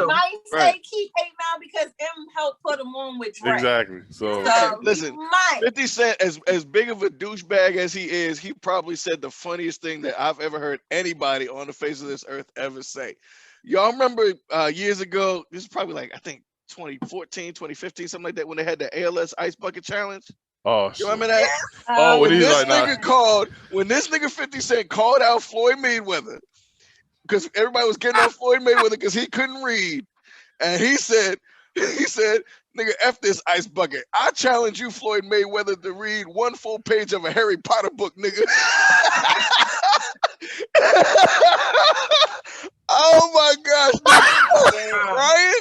might say keep hating on because M helped put him on with Dre. Exactly. So listen, 50 Cent, as big of a douchebag as he is, he probably said the funniest thing that I've ever heard anybody on the face of this earth ever say. Y'all remember years ago, this is probably like, I think 2014, 2015, something like that, when they had the ALS Ice Bucket Challenge? Oh, you remember that? Oh, when he's this like, nigga when this nigga 50 Cent called out Floyd Mayweather, because everybody was getting on Floyd Mayweather because he couldn't read. And he said, nigga, F this ice bucket. I challenge you, Floyd Mayweather, to read one full page of a Harry Potter book, nigga. Oh my gosh, Ryan!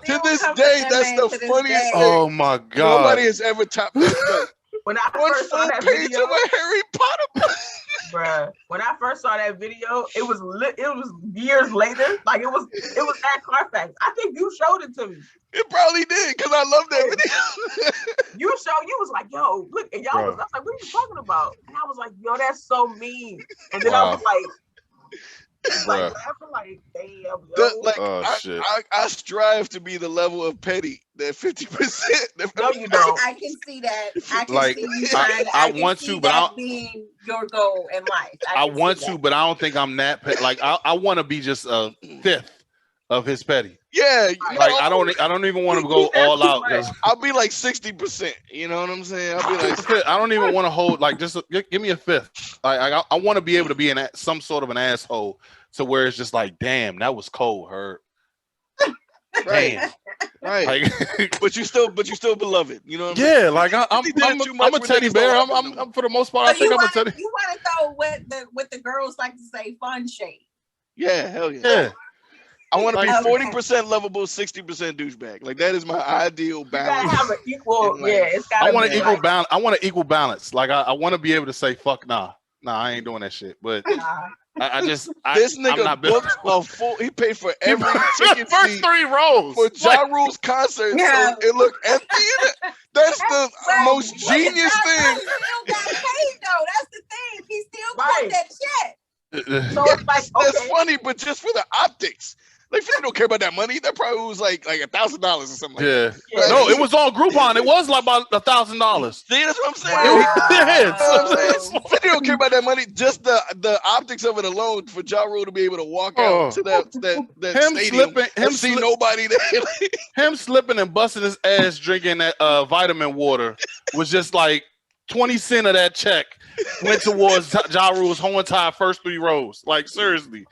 To this day, that's the funniest thing. Oh my God! Nobody has ever topped that joke. When I one first full saw that page video, of a Harry Potter book. Bruh, when I first saw that video, it was years later. Like it was at Carfax. I think you showed it to me. It probably did because I love that video. You was like, yo, look, and y'all was, I was like, what are you talking about? And I was like, yo, that's so mean. And then I was like laughing like, damn, shit. I strive to be the level of petty that 50%. No, you don't. I can see that. I can Like, see you trying. I want to, but I being your goal in life. I want to, but I don't think I'm that petty. Like I want to be just a fifth of his petty. Yeah, like I don't even want to go all out. I'll be like 60%. You know what I'm saying? I'll be like, I don't even want to hold like just give me a fifth. Like I want to be able to be some sort of an asshole to where it's just like, damn, that was cold, hurt. Right. Right. Like, but you still beloved. You know what I'm saying? Like I'm a teddy bear. I'm for the most part. I think I'm a teddy. You want to throw what the girls like to say, fun shade. Yeah, hell yeah. I want to be 40% lovable, 60% douchebag. Like that is my ideal balance. You gotta have an equal, it's gotta. I want an equal balance. I want an equal balance. Like I want to be able to say, fuck nah, I ain't doing that shit. But this nigga booked a full. He paid for every ticket first 3 rows for Ja Rule's concert. Yeah. So it looked empty. That's the most genius thing. He still got paid though. That's the thing. He still got that check. So it's like, that's funny, but just for the optics. Like, if you don't care about that money, that probably was like $1,000 or something like that. Right? No, it was on Groupon. It was like about $1,000. See, that's what I'm saying. That's what I'm saying. If you don't care about that money, just the optics of it alone for Ja Rule to be able to walk out to that stadium and see nobody there. Him slipping and busting his ass drinking that vitamin water was just like 20 cents of that check went towards Ja Rule's whole entire first 3 rows. Like, seriously.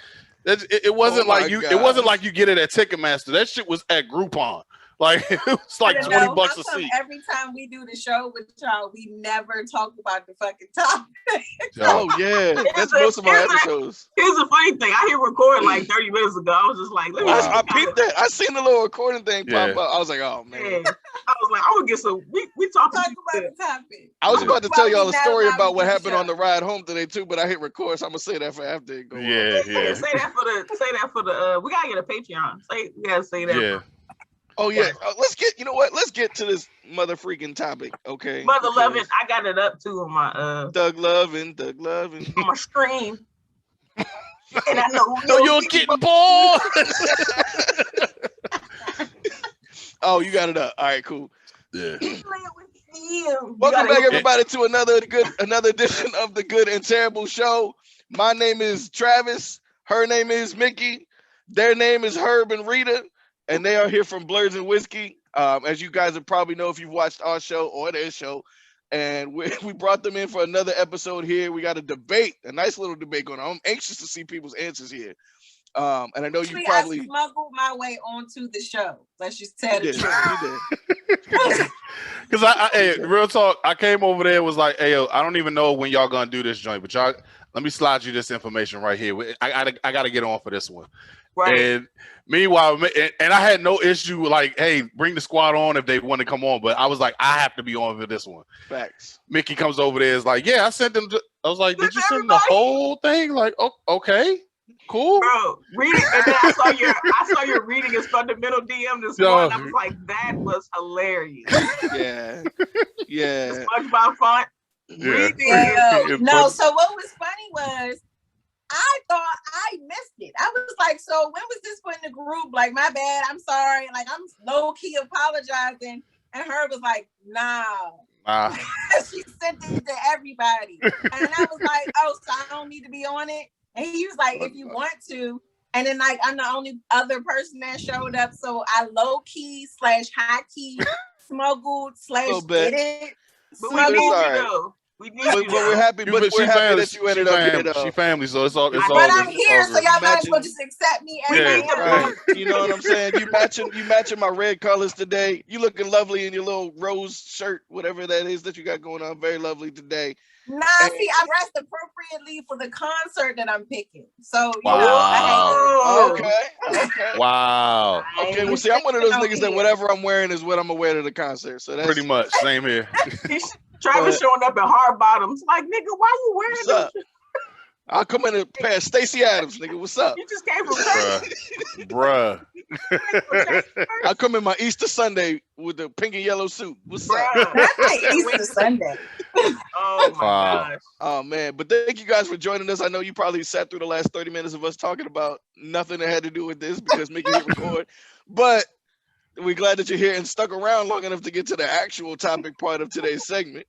It wasn't like you. It wasn't like you get it at Ticketmaster. That shit was at Groupon. Like it was like $20 a seat. Every time we do the show with y'all, we never talk about the fucking topic. Oh yeah, that's most of our episodes. Here's the funny thing: I hit record like 30 minutes ago. I was just like, I peeped that. I seen the little recording thing pop up. I was like, oh man. I was like, I would get some. We talk about the topic. I was about to tell y'all a story about what happened on the ride home today too, but I hit record, so I'm gonna say that for after it goes. Yeah. Say that for the. We gotta get a Patreon. We gotta say that. Yeah. Oh yeah, let's get. You know what? Let's get to this mother freaking topic, okay? Mother loving. I got it up too on my Doug loving on my screen. And I know you're getting bored. Oh, you got it up. All right, cool. Yeah. Welcome back, everybody, to another edition of the Good and Terrible Show. My name is Travis. Her name is Mickey. Their name is Herb and Rita. And they are here from Blerds and Whiskey, as you guys would probably know if you've watched our show or their show. And we brought them in for another episode here. We got a nice little debate going on. I'm anxious to see people's answers here. And I know you probably... I smuggled my way onto the show. Let's just tell the truth. Because real talk, I came over there and was like, hey, yo, I don't even know when y'all going to do this joint, but y'all, let me slide you this information right here. I got to get on for this one. Right. And meanwhile, and I had no issue like, hey, bring the squad on if they want to come on. But I was like, I have to be on for this one. Facts. Mickey comes over there, is like, yeah, I sent them. I was like, did you send the whole thing? Like, oh, okay, cool. Bro, reading, and then I saw your reading is fundamental DM this morning. I was like, that was hilarious. Yeah. Yeah. SpongeBob font. Yeah. No, so what was funny was I thought I missed it. I like, so when was this put in the group? Like, my bad, I'm sorry. Like, I'm low-key apologizing. And her was like, nah. She sent it to everybody. And I was like, oh, so I don't need to be on it? And he was like, if you want to. And then, like, I'm the only other person that showed up. So I low-key / high-key smuggled / did it. But we need you, though. We need you. But we're happy. But we're happy that you ended up here. She family, so it's all. But I'm here, so y'all might as well just accept me as I am. Right. You know what I'm saying? You matching my red colors today. You looking lovely in your little rose shirt, whatever that is that you got going on. Very lovely today. Nah, see, I dressed appropriately for the concert that I'm picking. So Okay. Wow. Okay. Well, see, I'm one of those niggas that whatever I'm wearing is what I'm gonna wear to the concert. So that's pretty much same here. Travis showing up in hard bottoms. Like, nigga, why you wearing this? I'll come in a pair of Stacey Adams, nigga. What's up? You just came from church. Bruh. I'll come in my Easter Sunday with the pink and yellow suit. What's up? That's like Easter Sunday. Oh my gosh. Oh man. But thank you guys for joining us. I know you probably sat through the last 30 minutes of us talking about nothing that had to do with this because Mickey hit record. But we're glad that you're here and stuck around long enough to get to the actual topic part of today's segment.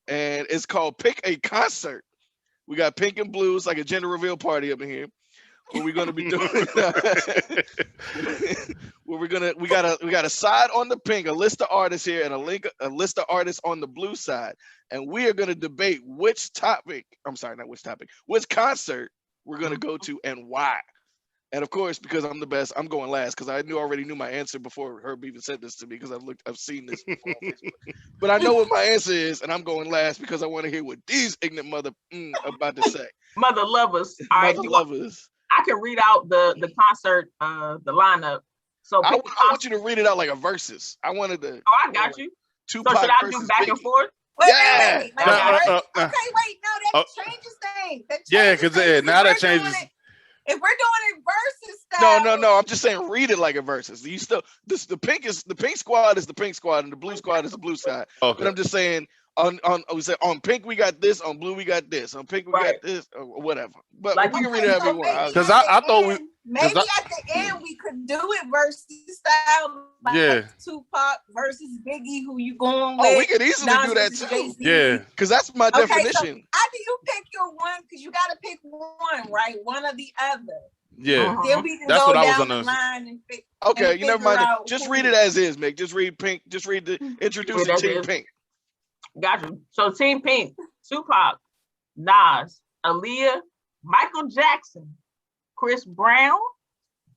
And it's called Pick a Concert. We got pink and blue. It's like a gender reveal party up in here. What we're gonna be doing? We got a side on the pink, a list of artists here, and a list of artists on the blue side, and we are gonna debate which concert we're gonna go to and why. And of course, because I'm the best, I'm going last because I already knew my answer before Herb even said this to me because I've seen this before on Facebook. But I know what my answer is, and I'm going last because I want to hear what these ignorant mother about to say. Mother lovers. All right, lovers. I can read out the concert, the lineup. So I want you to read it out like a versus. I wanted to. Oh, I got you. So should I do back and forth? Wait. Okay, wait. No, that changes things. Because now that changes. If we're doing it versus style. No. I'm just saying read it like a versus. You still the pink squad is the pink squad and the blue squad is the blue side. Okay. But I'm just saying on pink we got this, on blue we got this, on pink we got this, or whatever. But like we can read it however you want. Because I thought maybe at the end we could do it versus style. Like Tupac versus Biggie, who you going with? Oh, we could easily do that too. Jay-Z. Yeah. Because that's my definition. So after you pick your one, because you got to pick one, right? One or the other. Yeah. Then we can that's go what I was down the line and pick. Okay, and you never mind. Just read it as is, Mick. Just read pink. Just read the introducing Team Pink. Got you. So Team Pink, Tupac, Nas, Aaliyah, Michael Jackson, Chris Brown,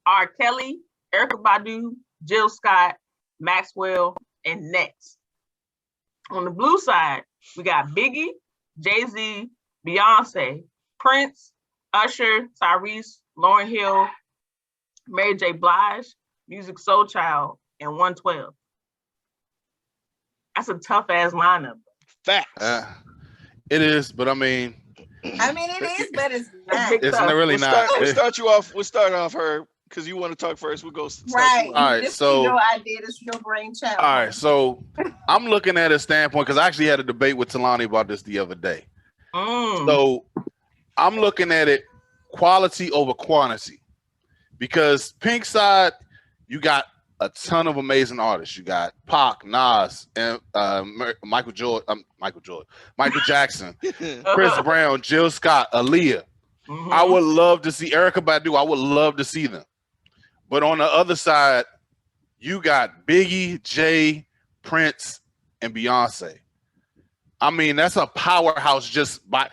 R. Kelly, Erykah Badu, Jill Scott, Maxwell, and Nets. On the blue side, we got Biggie, Jay-Z, Beyonce, Prince, Usher, Tyrese, Lauryn Hill, Mary J. Blige, Music Soul Child, and 112. That's a tough ass lineup. Facts. It is, but I mean, it is, but it's not. It's really not. We'll start off her because you want to talk first. We'll go. Right. All right. So your idea, this your brainchild. All right. So I'm looking at a standpoint because I actually had a debate with Talani about this the other day. So I'm looking at it quality over quantity because pink side, you got a ton of amazing artists. You got Pac, Nas, and Michael Jackson, Chris Brown, Jill Scott, Aaliyah. Mm-hmm. I would love to see Erykah Badu. I would love to see them. But on the other side, you got Biggie, Jay, Prince, and Beyonce. I mean, that's a powerhouse just by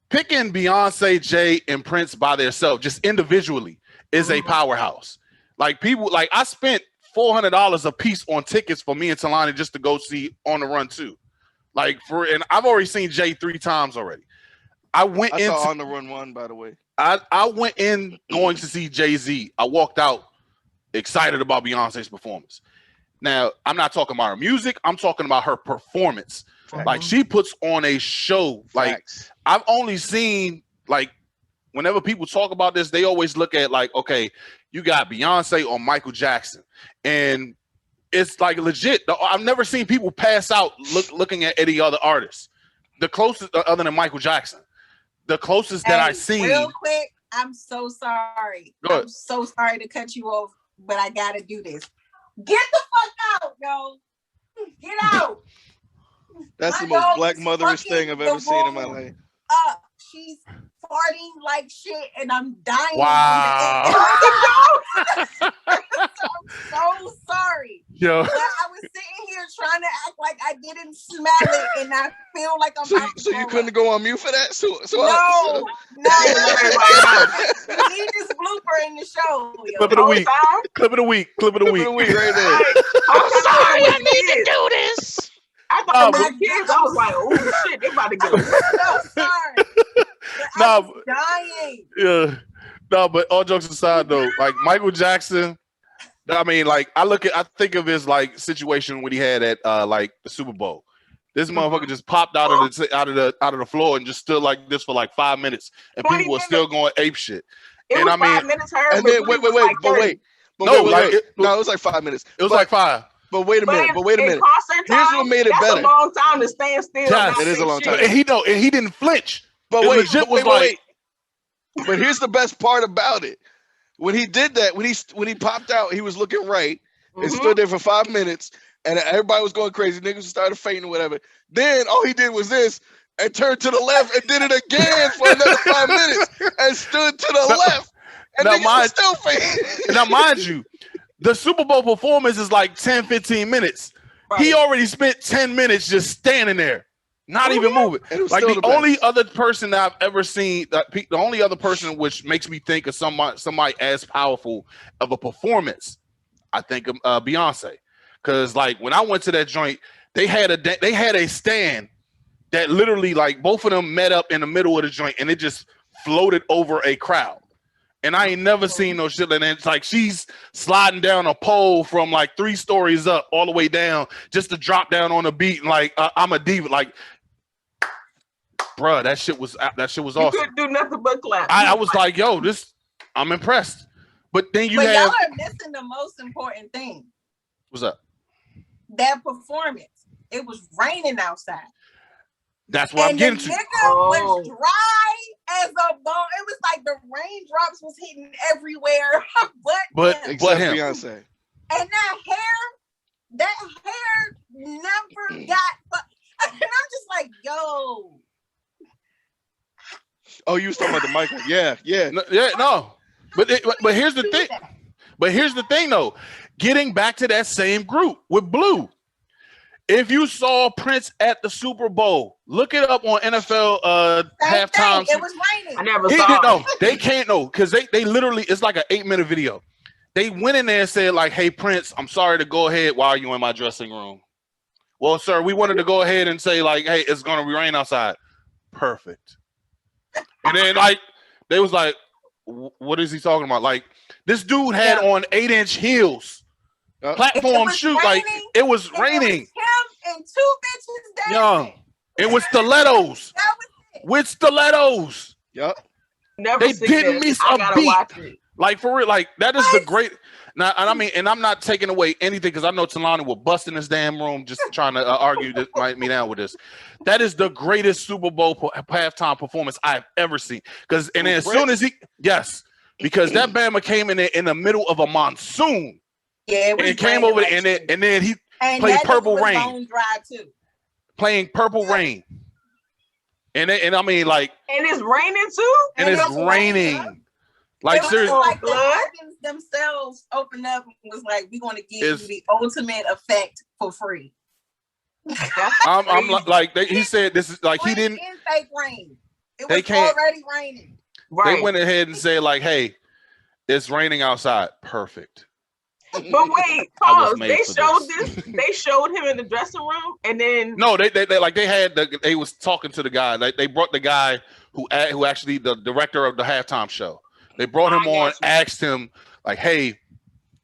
picking Beyonce, Jay, and Prince by themselves, just individually, is a powerhouse. Like people, like I spent $400 a piece on tickets for me and Talani just to go see On the Run 2. And I've already seen Jay 3 times already. I saw On the Run 1, by the way. I went in going to see Jay-Z. I walked out excited about Beyonce's performance. Now, I'm not talking about her music. I'm talking about her performance. Like she puts on a show. Like I've only seen whenever people talk about this, they always look at okay, you got Beyonce or Michael Jackson, and it's legit. I've never seen people pass out looking at any other artists. The closest, other than Michael Jackson, the closest that I've seen. Real quick, I'm so sorry. Go ahead. I'm so sorry to cut you off, but I gotta do this. Get the fuck out, yo. Get out. That's My the most dog black is motherish fucking thing I've ever the seen in my room life. up. She's farting like shit, and I'm dying. Wow. I'm so sorry. Yo. But I was sitting here trying to act like I didn't smell it, and I feel like I'm So you couldn't go on mute for that? No. We need this blooper in the show. Yo. Clip of the week. Clip of the week. Clip of the week. Right there. I'm sorry, I need to do this. I thought my kids, I was like, oh shit, they about to get so sorry. I was dying. Yeah. No, but all jokes aside though, like Michael Jackson, I mean, like I think of his like situation when he had at like the Super Bowl. This motherfucker just popped out of the floor and just stood like this for like 5 minutes, and people were still going ape shit. It was 5 minutes. And then wait. It was like 5 minutes. It was like 5. But wait a minute. Here's what made it that's better. A long time to stand still. Yes, it is a long time. And he didn't flinch. But wait. But here's the best part about it. When he did that, when he popped out, he was looking right and stood there for 5 minutes, and everybody was going crazy. Niggas started fainting or whatever. Then all he did was this and turned to the left and did it again for another 5 minutes and stood to the left. And niggas were still fainting. Now, mind you, the Super Bowl performance is like 10, 15 minutes. Right. He already spent 10 minutes just standing there, not even moving. Like the only other person that I've ever seen, the only other person which makes me think of somebody as powerful of a performance, I think of Beyonce. Because like when I went to that joint, they had a stand that literally like both of them met up in the middle of the joint and it just floated over a crowd. And I ain't never seen no shit like that. It's like she's sliding down a pole from like 3 stories up all the way down just to drop down on a beat. And like, I'm a diva. Like, bruh, that shit was awesome. You couldn't do nothing but clap. I was like, yo, I'm impressed. But then y'all are missing the most important thing. What's up? That performance. It was raining outside. That's what I'm getting to. The nigga was dry as a bone. It was like the raindrops was hitting everywhere, but him. Beyonce. And that hair never got. And I'm just like, yo. Oh, you was talking about the Michael? Yeah. No. But here's the thing. But here's the thing, though. Getting back to that same group with Blue. If you saw Prince at the Super Bowl, look it up on NFL halftime. It was raining. I never saw it. No, they can't know because they literally, it's like an 8-minute video. They went in there and said like, hey, Prince, I'm sorry to go ahead while you in my dressing room. Well, sir, we wanted to go ahead and say like, hey, it's going to rain outside. Perfect. And then like, they was like, what is he talking about? Like this dude had on 8-inch heels. Platform shoe, like it was raining. Him and 2 bitches dancing. Young. It was stilettos. That was it. With stilettos. Yep. Never they didn't miss a beat. Like for real, like that is the great. Now, and I mean, and I'm not taking away anything because I know Talani will bust in this damn room just trying to argue me down with this. That is the greatest Super Bowl halftime performance I've ever seen. Because and then as soon as because that Bama came in there in the middle of a monsoon. Yeah, it came over and then he played Purple Rain. Bone dry too. Playing Purple Rain. And I mean like and it's raining too? And it's raining. Like seriously. Like the heavens themselves opened up and was like, we're gonna give you the ultimate effect for free. I'm like he said this is like he didn't fake rain. It was already raining. Right. They went ahead and said like, hey, it's raining outside. Perfect. But wait, pause. They showed him in the dressing room, and then they was talking to the guy. Like they brought the guy who actually the director of the halftime show. They brought him on, asked him like, "Hey,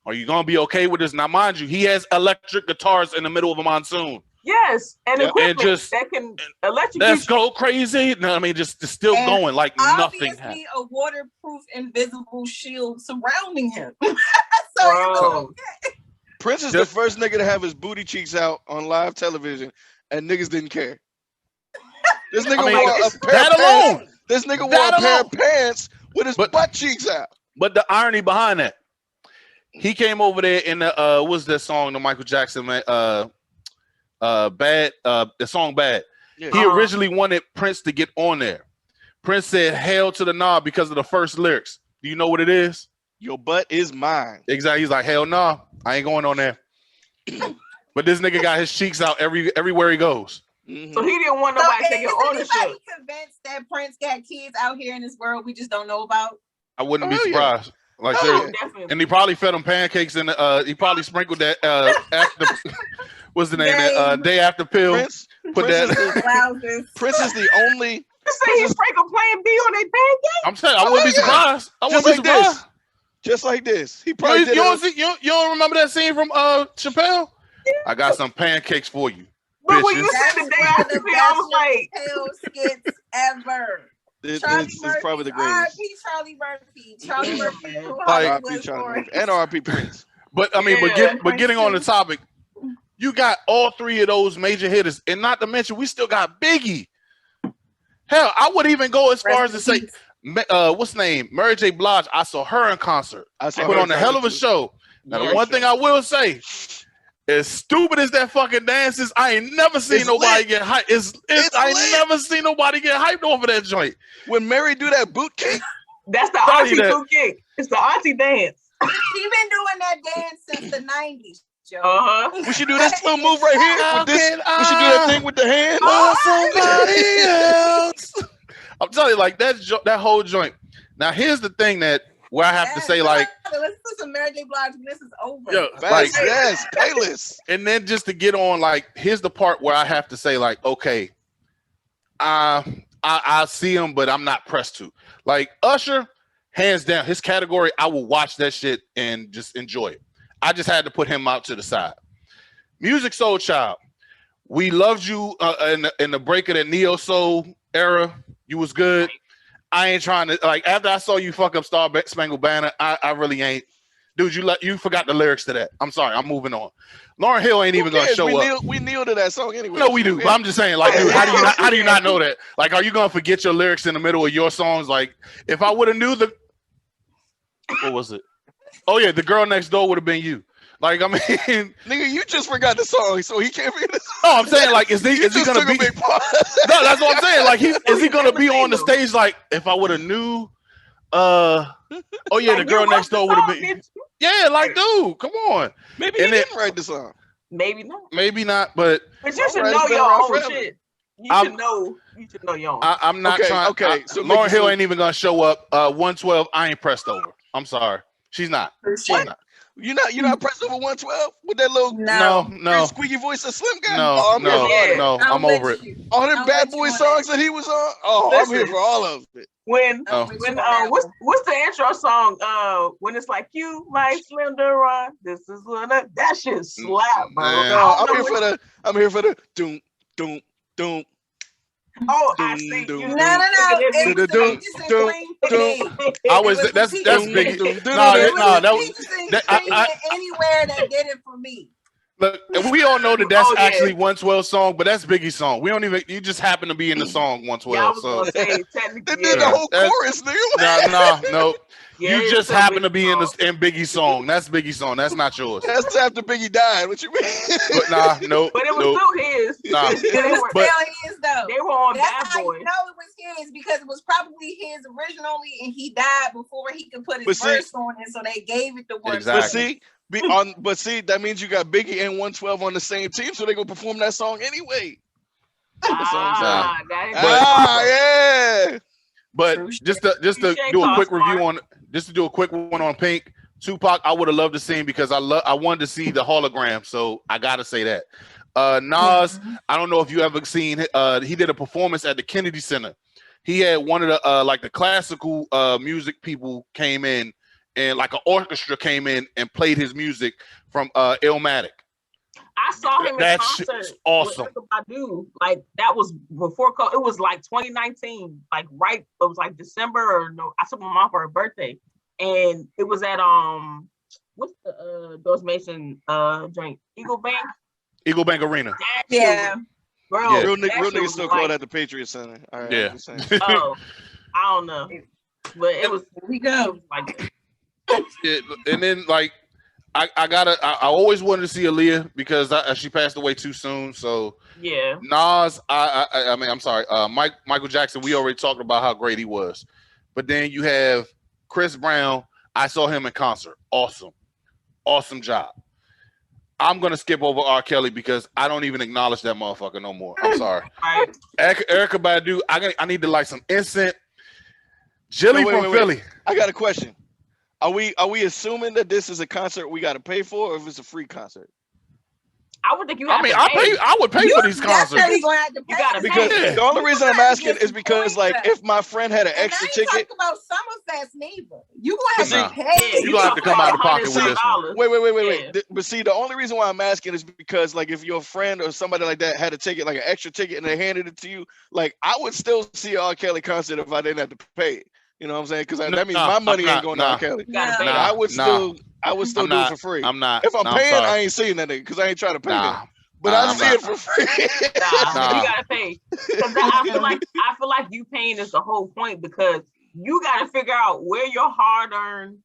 are you gonna be okay with this?" Now, mind you, he has electric guitars in the middle of a monsoon. Yes, and equipment that can electrocute. Let's go crazy. No, I mean just still going like nothing happened. Obviously, a waterproof, invisible shield surrounding him. So it was okay. Prince is the first nigga to have his booty cheeks out on live television, and niggas didn't care. This nigga wore a pair of pants. This nigga wore a pair of pants with his butt cheeks out. But the irony behind that, he came over there in the what's that song? The Michael Jackson man, Bad, the song Bad. Yeah. He originally wanted Prince to get on there. Prince said hell to the nah because of the first lyrics. Do you know what it is? Your butt is mine. Exactly. He's like, hell nah, I ain't going on there. But this nigga got his cheeks out everywhere he goes. Mm-hmm. So he didn't want nobody taking ownership. Is anybody convinced that Prince got kids out here in this world we just don't know about? I wouldn't be surprised. Yeah. Like, and he probably fed them pancakes and he probably sprinkled that after what's the name? That day after pill. Prince is the only. You say he sprinkled Plan B on their pancakes? I'm saying I wouldn't be surprised. I wouldn't be surprised. Just like this. He probably you don't remember that scene from Chappelle? Yeah. I got some pancakes for you. But when you said the day after pill, I was like, Chappelle skits ever. It's probably the greatest. Charlie Murphy. And R.I.P. Prince. But I mean, but getting on the topic, you got all three of those major hitters, and not to mention we still got Biggie. Hell, I would even go as far as to say, what's the name? Mary J. Blige. I saw her in concert. I put on a hell of a show. Now, the one thing I will say, as stupid as that fucking dance is, I ain't never seen nobody get hyped. I ain't never seen nobody get hyped over that joint. When Mary do that boot kick, that's the auntie boot kick. It's the auntie dance. She been doing that dance since the 90s. We should do this little move right here. With this, we should do that thing with the hand. Somebody else. I'm telling you, like that whole joint. Now, here's the thing where I have to say, like, let's put some Mary J. Blige when this is over. Yeah, yes, playlist. And then just to get on, like, here's the part where I have to say, like, okay, I see him, but I'm not pressed to. Like Usher, hands down, his category, I will watch that shit and just enjoy it. I just had to put him out to the side. Music Soul Child, we loved you in the break of the neo soul era. You was good. I ain't trying to, like, after I saw you fuck up Star Spangled Banner, I really ain't. Dude, you forgot the lyrics to that. I'm sorry, I'm moving on. Lauryn Hill ain't even gonna show up. We kneel to that song anyway. No, we do. But I'm just saying, like, dude, how do you not know that? Like, are you gonna forget your lyrics in the middle of your songs? Like, if I would have knew what was it? Oh yeah, the girl next door would have been you. Like, I mean, nigga, you just forgot the song, so he can't forget the song. No, I'm saying, like, is he gonna be? No, that's what I'm saying. Like, is he gonna be on the stage? Like, if I would have knew, oh yeah, the girl next door would have been. Yeah, like, dude, come on. Maybe he didn't write the song. Maybe not. Maybe not, but you should know your own shit. You should know your own. I'm not trying. Okay, so Lauryn Hill ain't even gonna show up. 112. I ain't pressed over. I'm sorry, she's not. She's not. You're not pressed over 112 with that little no squeaky voice of Slim Guy. No, I'm over it. All them Bad Boy songs that he was on. Oh, listen, I'm here for all of it. What's the intro song? When it's like you, my slender run. This is what that shit slap, bro. I'm here for the doom doom doom. Oh, I see. No. I was that's big. Anywhere that did it for me. Look, we all know that's actually 112 song, but that's Biggie's song. We don't even. You just happen to be in the song 112. So they did the whole chorus, nigga. No. You just happen to be in Biggie's song. That's Biggie's song. That's not yours. That's after Biggie died. What you mean? But no. But it was still his. Nah. It was still his though. They were on Bad Boy. You know it was his because it was probably his originally, and he died before he could put his verse on it, so they gave it to one. Exactly. But see, that means you got Biggie and 112 on the same team, so they gonna perform that song anyway. Yeah. But just to do a quick review on, just to do a quick one on Pink, Tupac, I would have loved to see because I wanted to see the hologram, so I gotta say that. Nas, I don't know if you ever seen, he did a performance at the Kennedy Center. He had one of the like the classical music people came in, and like an orchestra came in and played his music from Illmatic. I saw him in concert. Awesome. Like that was before COVID. It was like 2019. Like it was like December or no. I took my mom for her birthday, and it was at what's the Doris Mason joint? Eagle Bank Arena. Yeah. Bro, real niggas still call that the Patriot Center. All right, yeah. Oh, I don't know. But it was we go like and then like I always wanted to see Aaliyah because she passed away too soon. So yeah, Nas, I mean, I'm sorry, Michael Jackson. We already talked about how great he was, but then you have Chris Brown. I saw him in concert. Awesome job. I'm gonna skip over R. Kelly because I don't even acknowledge that motherfucker no more. I'm sorry. right. Erykah Badu. I need to light some incense. Jilly from Philly. I got a question. Are we assuming that this is a concert we got to pay for, or if it's a free concert? I would think you have to pay. I would pay for these concerts. Gonna have to pay. You gotta Because pay. the only reason I'm asking is because, like, if my friend had an extra ticket. I ain't talking about Summerfest neither. You gonna have to pay. You gonna have to come out of pocket with this one. Wait. But see, the only reason why I'm asking is because, like, if your friend or somebody like that had a ticket, like an extra ticket, and they handed it to you, like, I would still see an R. Kelly concert if I didn't have to pay it. You know what I'm saying? Because that means my money ain't going to R. Kelly. I would still do it for free. I'm not. If I'm paying, I ain't seeing that because I ain't trying to pay it. But I see it for free. You gotta pay. I feel like you paying is the whole point because you gotta figure out where your hard-earned,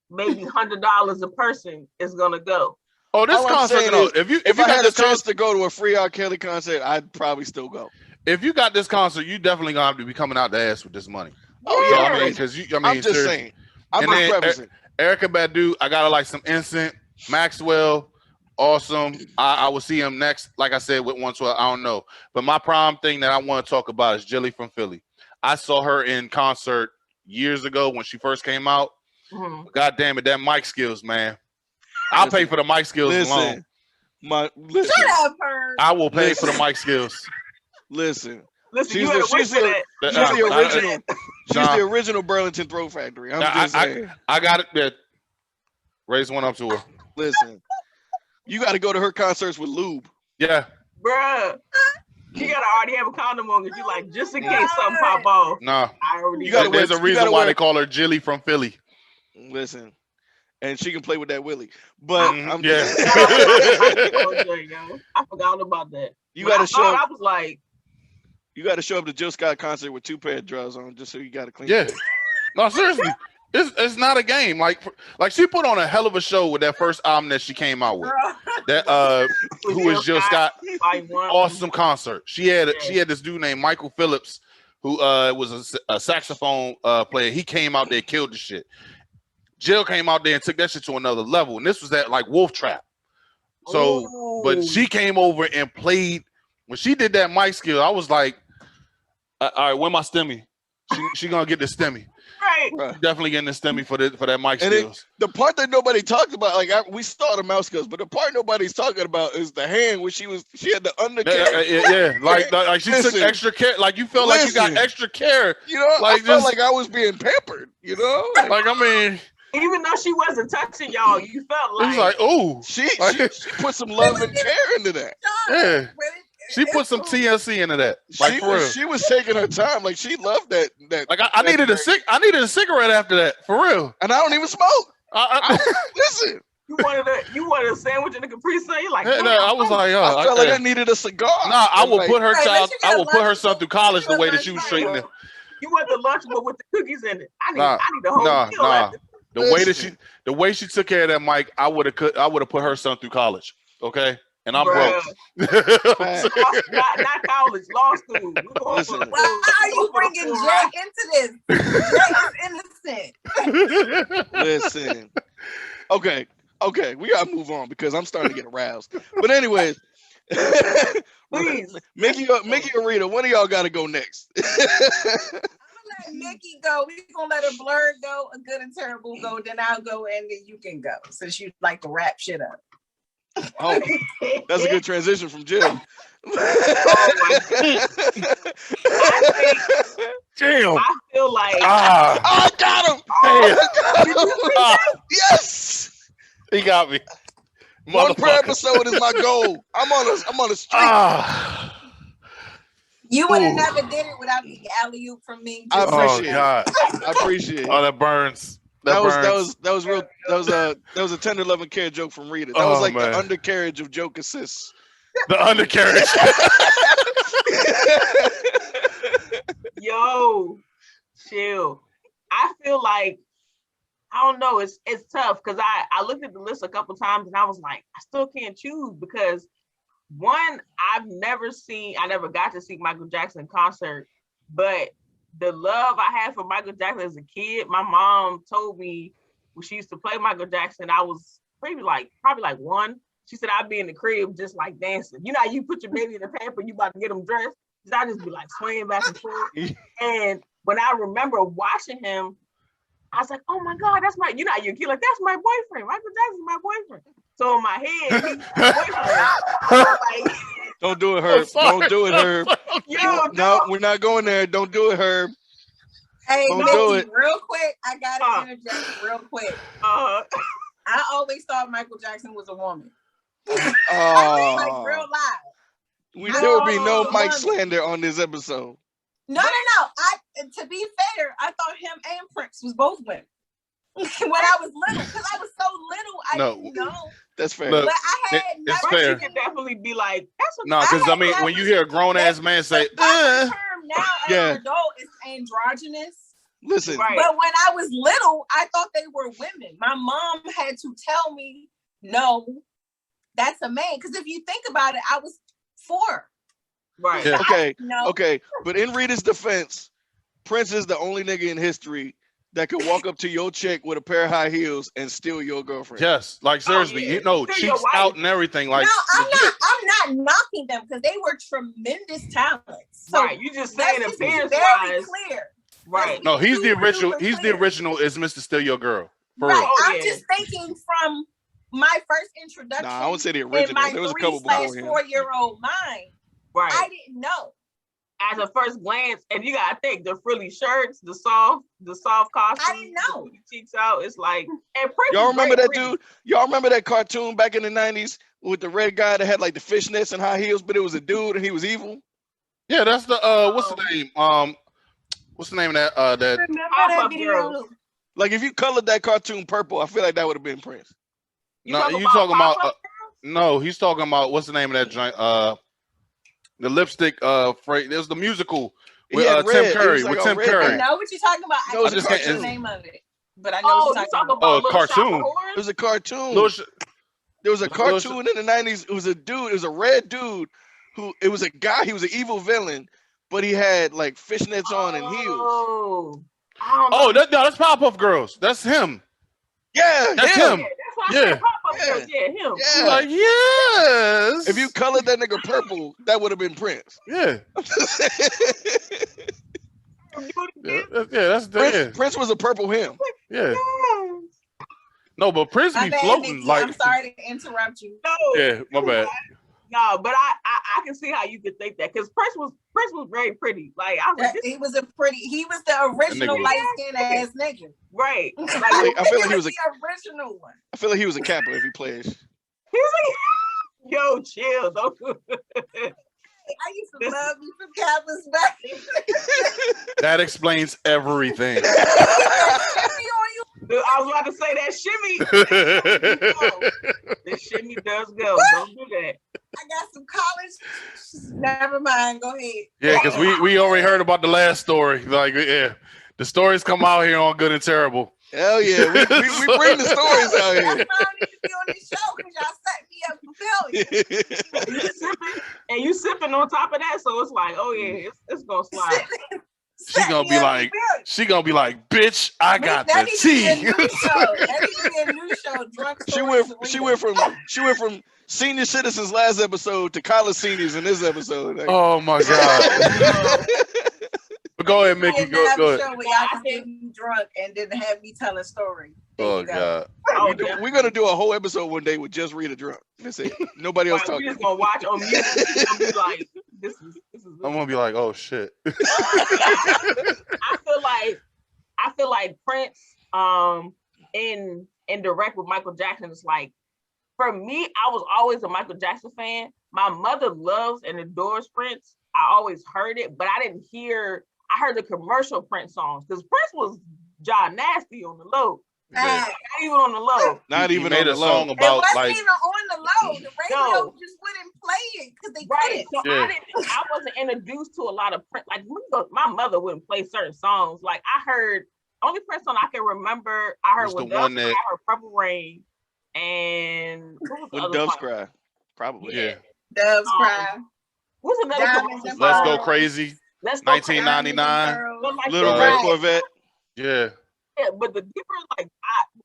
maybe $100 a person is gonna go. Oh, this concert though. If I had a chance to go to a free R. Kelly concert, I'd probably still go. If you got this concert, you definitely gonna have to be coming out the ass with this money. Oh yeah, so, I mean, because I'm just seriously. Saying. I'm not preferencing. Erykah Badu, I gotta like some incense. Maxwell, awesome. I will see him next. Like I said, with 112, I don't know. But my prime thing that I want to talk about is Jilly from Philly. I saw her in concert years ago when she first came out. Mm-hmm. God damn it, that mic skills, man. I'll pay for the mic skills alone. Shut up, Herb. I will pay for the mic skills. Listen, she's the original. She's the original Burlington Throw Factory. I'm just saying. I got it. Yeah. Raise one up to her. Listen, you got to go to her concerts with lube. Yeah. Bruh. You gotta already have a condom on because you like just in case something pop off. No. There's a reason why they call her Jilly from Philly. Listen. And she can play with that Willie. But I'm just I forgot about that. You gotta show up. I was like, you gotta show up to Jill Scott concert with 2 pair of drawers on just so you gotta clean. Yeah. No, seriously. It's not a game. Like she put on a hell of a show with that first album that she came out with. That who was Jill Scott? Awesome concert. She had this dude named Michael Phillips who was a saxophone player. He came out there, killed the shit. Jill came out there and took that shit to another level, and this was at like Wolf Trap. So, but she came over and played. When she did that mic skill, I was like, "All right, where my stemmy? She gonna get the stemmy." Right. Definitely getting the stemmy for that mic skills. The part that nobody talked about, like we saw the mouse skills, but the part nobody's talking about is the hand where she had the undercarriage. Yeah. Like she took extra care. Like you felt like you got extra care. You know, like I felt like I was being pampered. You know, like I mean. Even though she wasn't touching y'all, you felt like. It was like, oh, she put some love and care into that. Yeah. She put some TLC into that. Like she was taking her time. Like she loved that. Like I needed a cigarette after that, for real. And I don't even smoke. Listen. You wanted a sandwich and a Capri Sun? You're like, I was like, I felt like I needed a cigar. Nah, I will put her child. I will put her son through college the way that she was treating it. You want the lunchable with the cookies in it? I need the whole meal. The way she took care of that mic, I would have put her son through college. Okay. And I'm broke. not college, law school. Why are you bringing Jay into this? Jay is innocent. Listen. Okay, we gotta move on because I'm starting to get aroused. But anyways, please, Mickey or Rita, one of y'all gotta go next. Let Mickey go. We're gonna let a Blerd go, a good and terrible go, then I'll go, and then you can go since you like to wrap shit up. Oh, that's a good transition from Jill. Damn. I feel like I got him. Yes, he got me. One per episode is my goal. I'm on a streak. You would have never did it without the alley-oop from me. I appreciate it. Oh, that burns. That was real. That was a tender love and care joke from Rita. That was like the undercarriage of joke assists. The undercarriage. Yo, chill. I feel like I don't know. It's tough because I looked at the list a couple times and I was like, I still can't choose because one, I never got to see Michael Jackson in concert, but the love I had for Michael Jackson as a kid, my mom told me when she used to play Michael Jackson, I was probably like one. She said I'd be in the crib just like dancing. You know how you put your baby in the pamper, you about to get him dressed. I just be like swaying back and forth. And when I remember watching him, I was like, oh my God, that's my, you know, you're like, that's my boyfriend. Michael Jackson's my boyfriend. So in my head, he's my boyfriend. Like, don't do it, Herb. Don't do it, Herb. No, we're not going there. Don't do it, Herb. Hey, don't do it. Real quick, I gotta interject real quick. I always thought Michael Jackson was a woman. Like real live. There would be no Mike slander on this episode. No. To be fair, I thought him and Prince was both women. When I was little, because I was so little, I didn't know. That's fair. But I had it's fair. You could definitely be like, that's no, because I mean, when you hear a grown ass man say, the term now as an adult is androgynous. Listen, but when I was little, I thought they were women. My mom had to tell me, no, that's a man. Because if you think about it, I was 4. Right. Yeah. Okay. But in Rita's defense, Prince is the only nigga in history that could walk up to your chick with a pair of high heels and steal your girlfriend. Yes, like seriously, you know, cheeks out and everything. Like, no, I'm not knocking them because they were tremendous talents. So right, you just saying appearance very clear. Right. No, he's the original. He's the original. Is Mr. Steal Your Girl? For right. real. I'm just thinking from my first introduction. Nah, I would say the original. There was a couple before him. 4-year-old mind. Right. I didn't know. At a first glance, and you gotta think the frilly shirts, the soft costumes. I didn't know. Cheeks out. It's like, and y'all remember that dude? Y'all remember that cartoon back in the 90s with the red guy that had like the fishnets and high heels, but it was a dude and he was evil? Yeah, that's the what's the name? What's the name of that? That Pop-Up Girls. Like if you colored that cartoon purple, I feel like that would have been Prince. You talking about no, he's talking about what's the name of that joint? The lipstick phrase. There's the musical with Tim Curry. With Tim Curry. I know what you're talking about. I just can't the name of it, but I know what you're talking about. Oh, cartoon. It was a cartoon. There was a cartoon in the 90s. It was a dude. It was a red dude who. It was a guy. He was an evil villain, but he had like fishnets on and heels. Oh, that's Pop-Up Girls. That's him. Yeah, that's him. Yeah. Him. Yeah. Like, yes. If you colored that nigga purple, that would have been Prince. Yeah. That's Prince was a purple him. Yeah. No, but Prince be floating Nikki, like. I'm sorry to interrupt you. No. Yeah, my bad. No, but I can see how you could think that because Prince was very pretty. Like I was like, he was the original light skinned ass nigga. Right. Like, I feel like he was the original one. I feel like he was a Kappa if he plays. He was like, yo, chill, don't do it. I used to love you from Kappa's back. That explains everything. I was about to say that shimmy. The shimmy does go. Don't do that. I got some college. Never mind. Go ahead. Yeah, because we already heard about the last story. Like, yeah, the stories come out here on Good and Terrible. Hell yeah, we bring the stories out here. That's why I need to be on this show because y'all set me up for failure. And you sipping on top of that, so it's like, oh yeah, it's gonna slide. She gonna be like, bitch, I got the tea. That needs to be a new show. Drunk She went from senior citizens last episode to college seniors in this episode. Like, oh my god. Go ahead, Mickey. Go ahead. Show where y'all just get me drunk and then have me tell a story. Oh god. We're gonna do a whole episode one day with just Rita drunk. That's it. Nobody else talking. We're just gonna watch on music and be like, this is. I'm gonna be like, oh shit. I feel like Prince, in direct with Michael Jackson, is like, for me, I was always a Michael Jackson fan. My mother loves and adores Prince. I always heard it, but I didn't hear. I heard the commercial Prince songs because Prince was John Nasty on the low. Not even on the low. Not even made on a the low. song about it wasn't like even on the low. The radio just wouldn't play it because they right. couldn't. So I wasn't introduced to a lot of Prince. Like my mother wouldn't play certain songs. Like I heard only Prince song I can remember. I heard Was When the Doves one Cry, that- I heard Purple Rain, and what was the When other Doves song? Cry. Probably. Yeah. Doves Cry. What's another Diamonds commercial and Let's song? Go Pearls. Crazy. Let's go crazy. 1999. Girls. Like Little that. Red Right. Corvette. Yeah. Yeah, but the deeper, like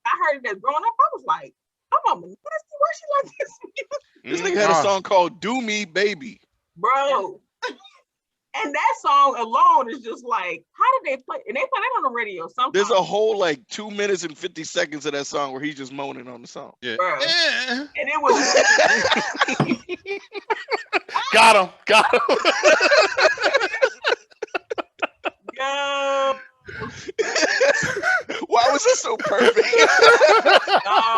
I heard that growing up, I was like, "I'm a nasty. Why she like this, This nigga had a song called "Do Me, Baby." bro?" And that song alone is just like, how did they play? And they play that on the radio sometimes. There's a whole like 2 minutes and 50 seconds of that song where he's just moaning on the song. Yeah. Bro. Eh. And it was Got him. yo. Why was that so perfect? No.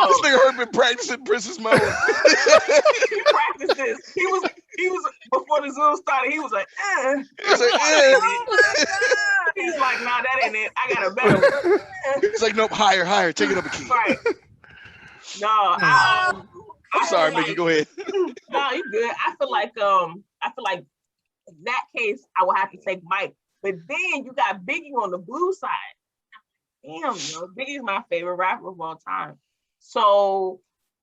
This nigga heard been practicing Princess Mode. He practiced this. He was before the Zoom started. He was like, He's like, Oh my God. He's like, nah, that ain't it. I got a better one. He's like, nope, higher, take it up a key. Right. No, I'm sorry, feel Mickey, go ahead. No, you good. I feel like in that case I would have to take Mike. But then you got Biggie on the blue side. Damn, yo, Biggie's my favorite rapper of all time. So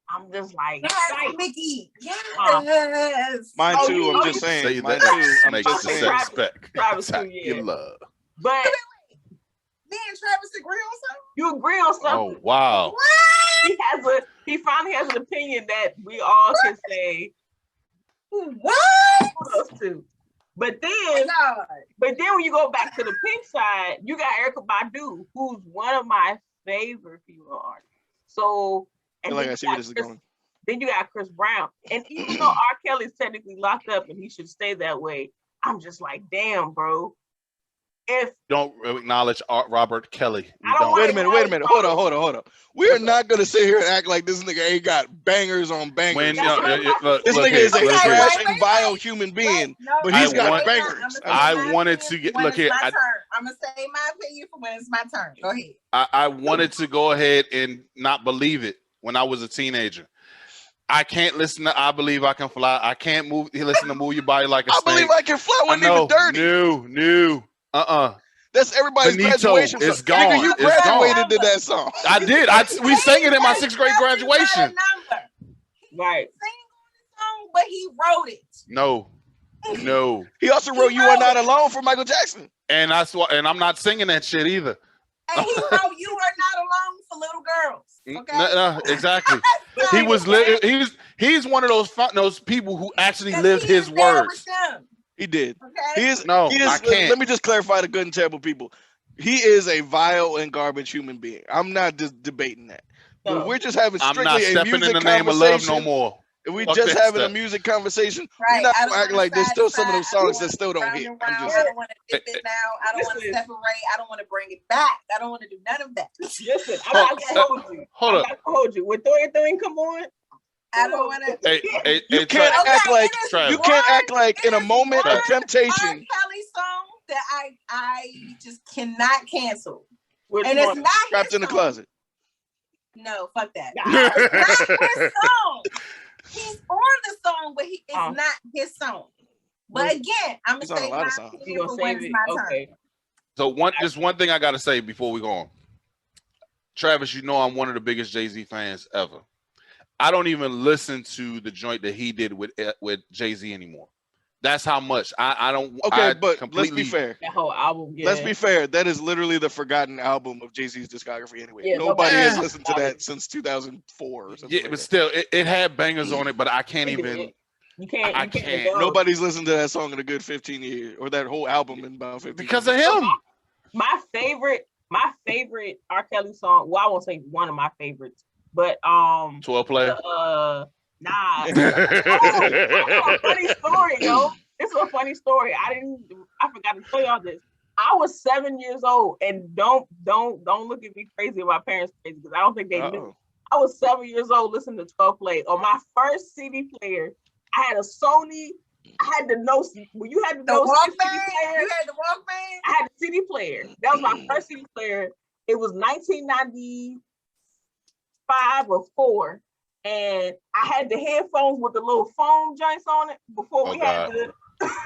I'm just like, Yes, Mickey. Yes. Mine Oh, too, you- I'm oh, just you- saying. Say Mine that. too, I'm Make just you saying. respect. Travis Tap too, yeah. your love. But Me and Travis agree on something. you agree on something. Oh wow. He finally has an opinion that we all can say What? kudos to. But then God. when you go back to the pink side, you got Erykah Badu, who's one of my favorite female artists. So I feel like I see where this is going. Then you got Chris Brown. And even though R. Kelly's technically locked up and he should stay that way, I'm just like, damn, bro. If Don't acknowledge Robert Kelly. You I don't Wait a minute. Hold on. We are not gonna sit here and act like this nigga ain't got bangers on bangers. When That's This look nigga here, is a look here. trash and vile human being, but he's got bangers. I wanted to get look here. I'm gonna say my opinion for when it's my turn. Go ahead. I wanted to go ahead and not believe it when I was a teenager. I can't listen to I Believe I Can Fly. I can't listen to Move Your Body Like a I Snake. believe I can fly wasn't even dirty. No. That's everybody's Benito graduation is song. gone. Nigga, you It's graduated to that song. I did. We sang it in my 6th grade graduation. right. Song, but he wrote it. No. He also wrote "You Are Not Alone" for Michael Jackson. And that's why. And I'm not singing that shit either. And he wrote "You Are Not Alone" for little girls. Okay. No, exactly. He was he's one of those people who actually live his words. He did. Okay. He is. I can't. Let me just clarify the good and terrible people. He is a vile and garbage human being. I'm not just debating that. No. But we're just having I'm strictly not a stepping music in the name of love no conversation. more. If we Fuck just that having a stuff. music conversation, Right. we're not I gonna don't act wanna like there's still some of side those songs side. that still don't Round hit. and I'm round. just I don't want to dip it now. I don't want to Listen. separate. I don't want to bring it back. I don't want to do none of that. Listen, I'm not gonna hold you. Hold I'm up. not gonna hold you. When Thor Thing come on, I don't want to. Hey, you can't act like Travis. you can't act like in a moment of R. temptation. Kelly song that I just cannot cancel, which and it's one? not Trapped his in the song. closet. No, fuck that. Nah. It's not his song. He's on the song, but it's Oh. not his song. But again, I'm He's gonna on a say lot my of songs. You opinion gonna for when save it's it? my Okay. turn. So just one thing I gotta say before we go on. Travis, you know I'm one of the biggest Jay-Z fans ever. I don't even listen to the joint that he did with Jay-Z anymore. That's how much I don't. Okay, I but completely, let's be fair. That whole album. Yeah. Let's be fair. That is literally the forgotten album of Jay-Z's discography anyway. Yeah, Nobody nobody- has listened to that since 2004 or something. Yeah, like but that. still, it had bangers on it, but I can't It even. did. You can't. I You can't. can't. indulge. Nobody's listened to that song in a good 15 years, or that whole album in about 15 Because years. of him. My favorite R. Kelly song. Well, I won't say one of my favorites, but 12 play. nah. Oh, funny story, yo. This is a funny story. I forgot to tell y'all this. I was 7 years old, and don't look at me crazy. My parents crazy because I don't think they knew. I was 7 years old listening to 12 play on my first CD player. I had a Sony. I had the when you had the Walkman. CD player. You had the Walkman. I had the CD player. That was my first CD player. It was 1995 or 4, and I had the headphones with the little foam joints on it before we had the.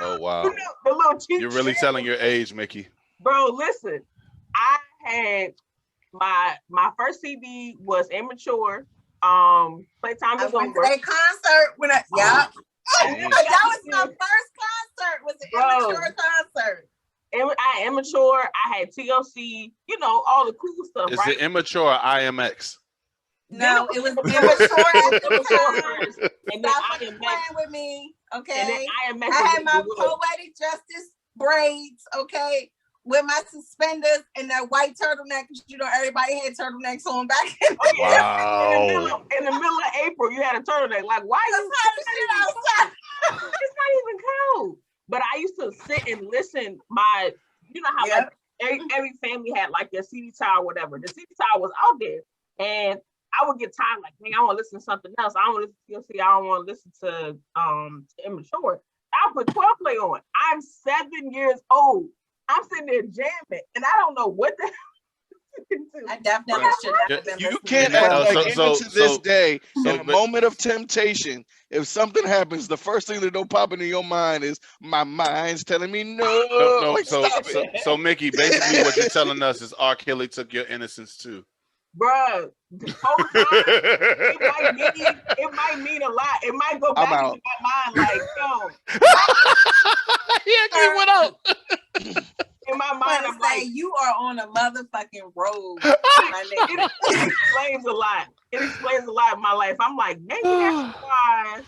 Oh wow! The little cheap You're really shit. telling your age, Mickey. Bro, listen. I had my first CD was Immature. Playtime I is went to over. that concert when I Yeah. that was my first concert. Was an Immature concert. I Immature. I had TLC. You know, all the cool stuff. Is right? it Immature or IMX? No, it was Immature at the time. And then Stop IMX playing with me, okay? And then IMX I had my poetic justice braids, okay, with my suspenders and that white turtleneck. You know, everybody had turtlenecks on back in the day. Wow. In the middle of April, you had a turtleneck. Like, why you hot as shit outside? It's not even cold. But I used to sit and listen. You know how like every family had like their CD tower or whatever. The CD tower was out there, and I would get tired. Like, man, I want to listen to something else. I don't want to listen to TLC. I don't want to listen to Immature. I'll put 12 play on. I'm 7 years old. I'm sitting there jamming, and I don't know what the. I definitely should have been. You can't act like even to this day, in a moment of temptation, if something happens, the first thing that don't pop into your mind is my mind's telling me no. No. Like, So Mickey, basically what you're telling us is R. Kelly took your innocence too. Bruh, the whole time, it might mean a lot. It might go back into my mind like, yo. Yeah, went out. In my mind, I'm like, you are on a motherfucking road. It explains a lot. It explains a lot in my life. I'm like, maybe that's why.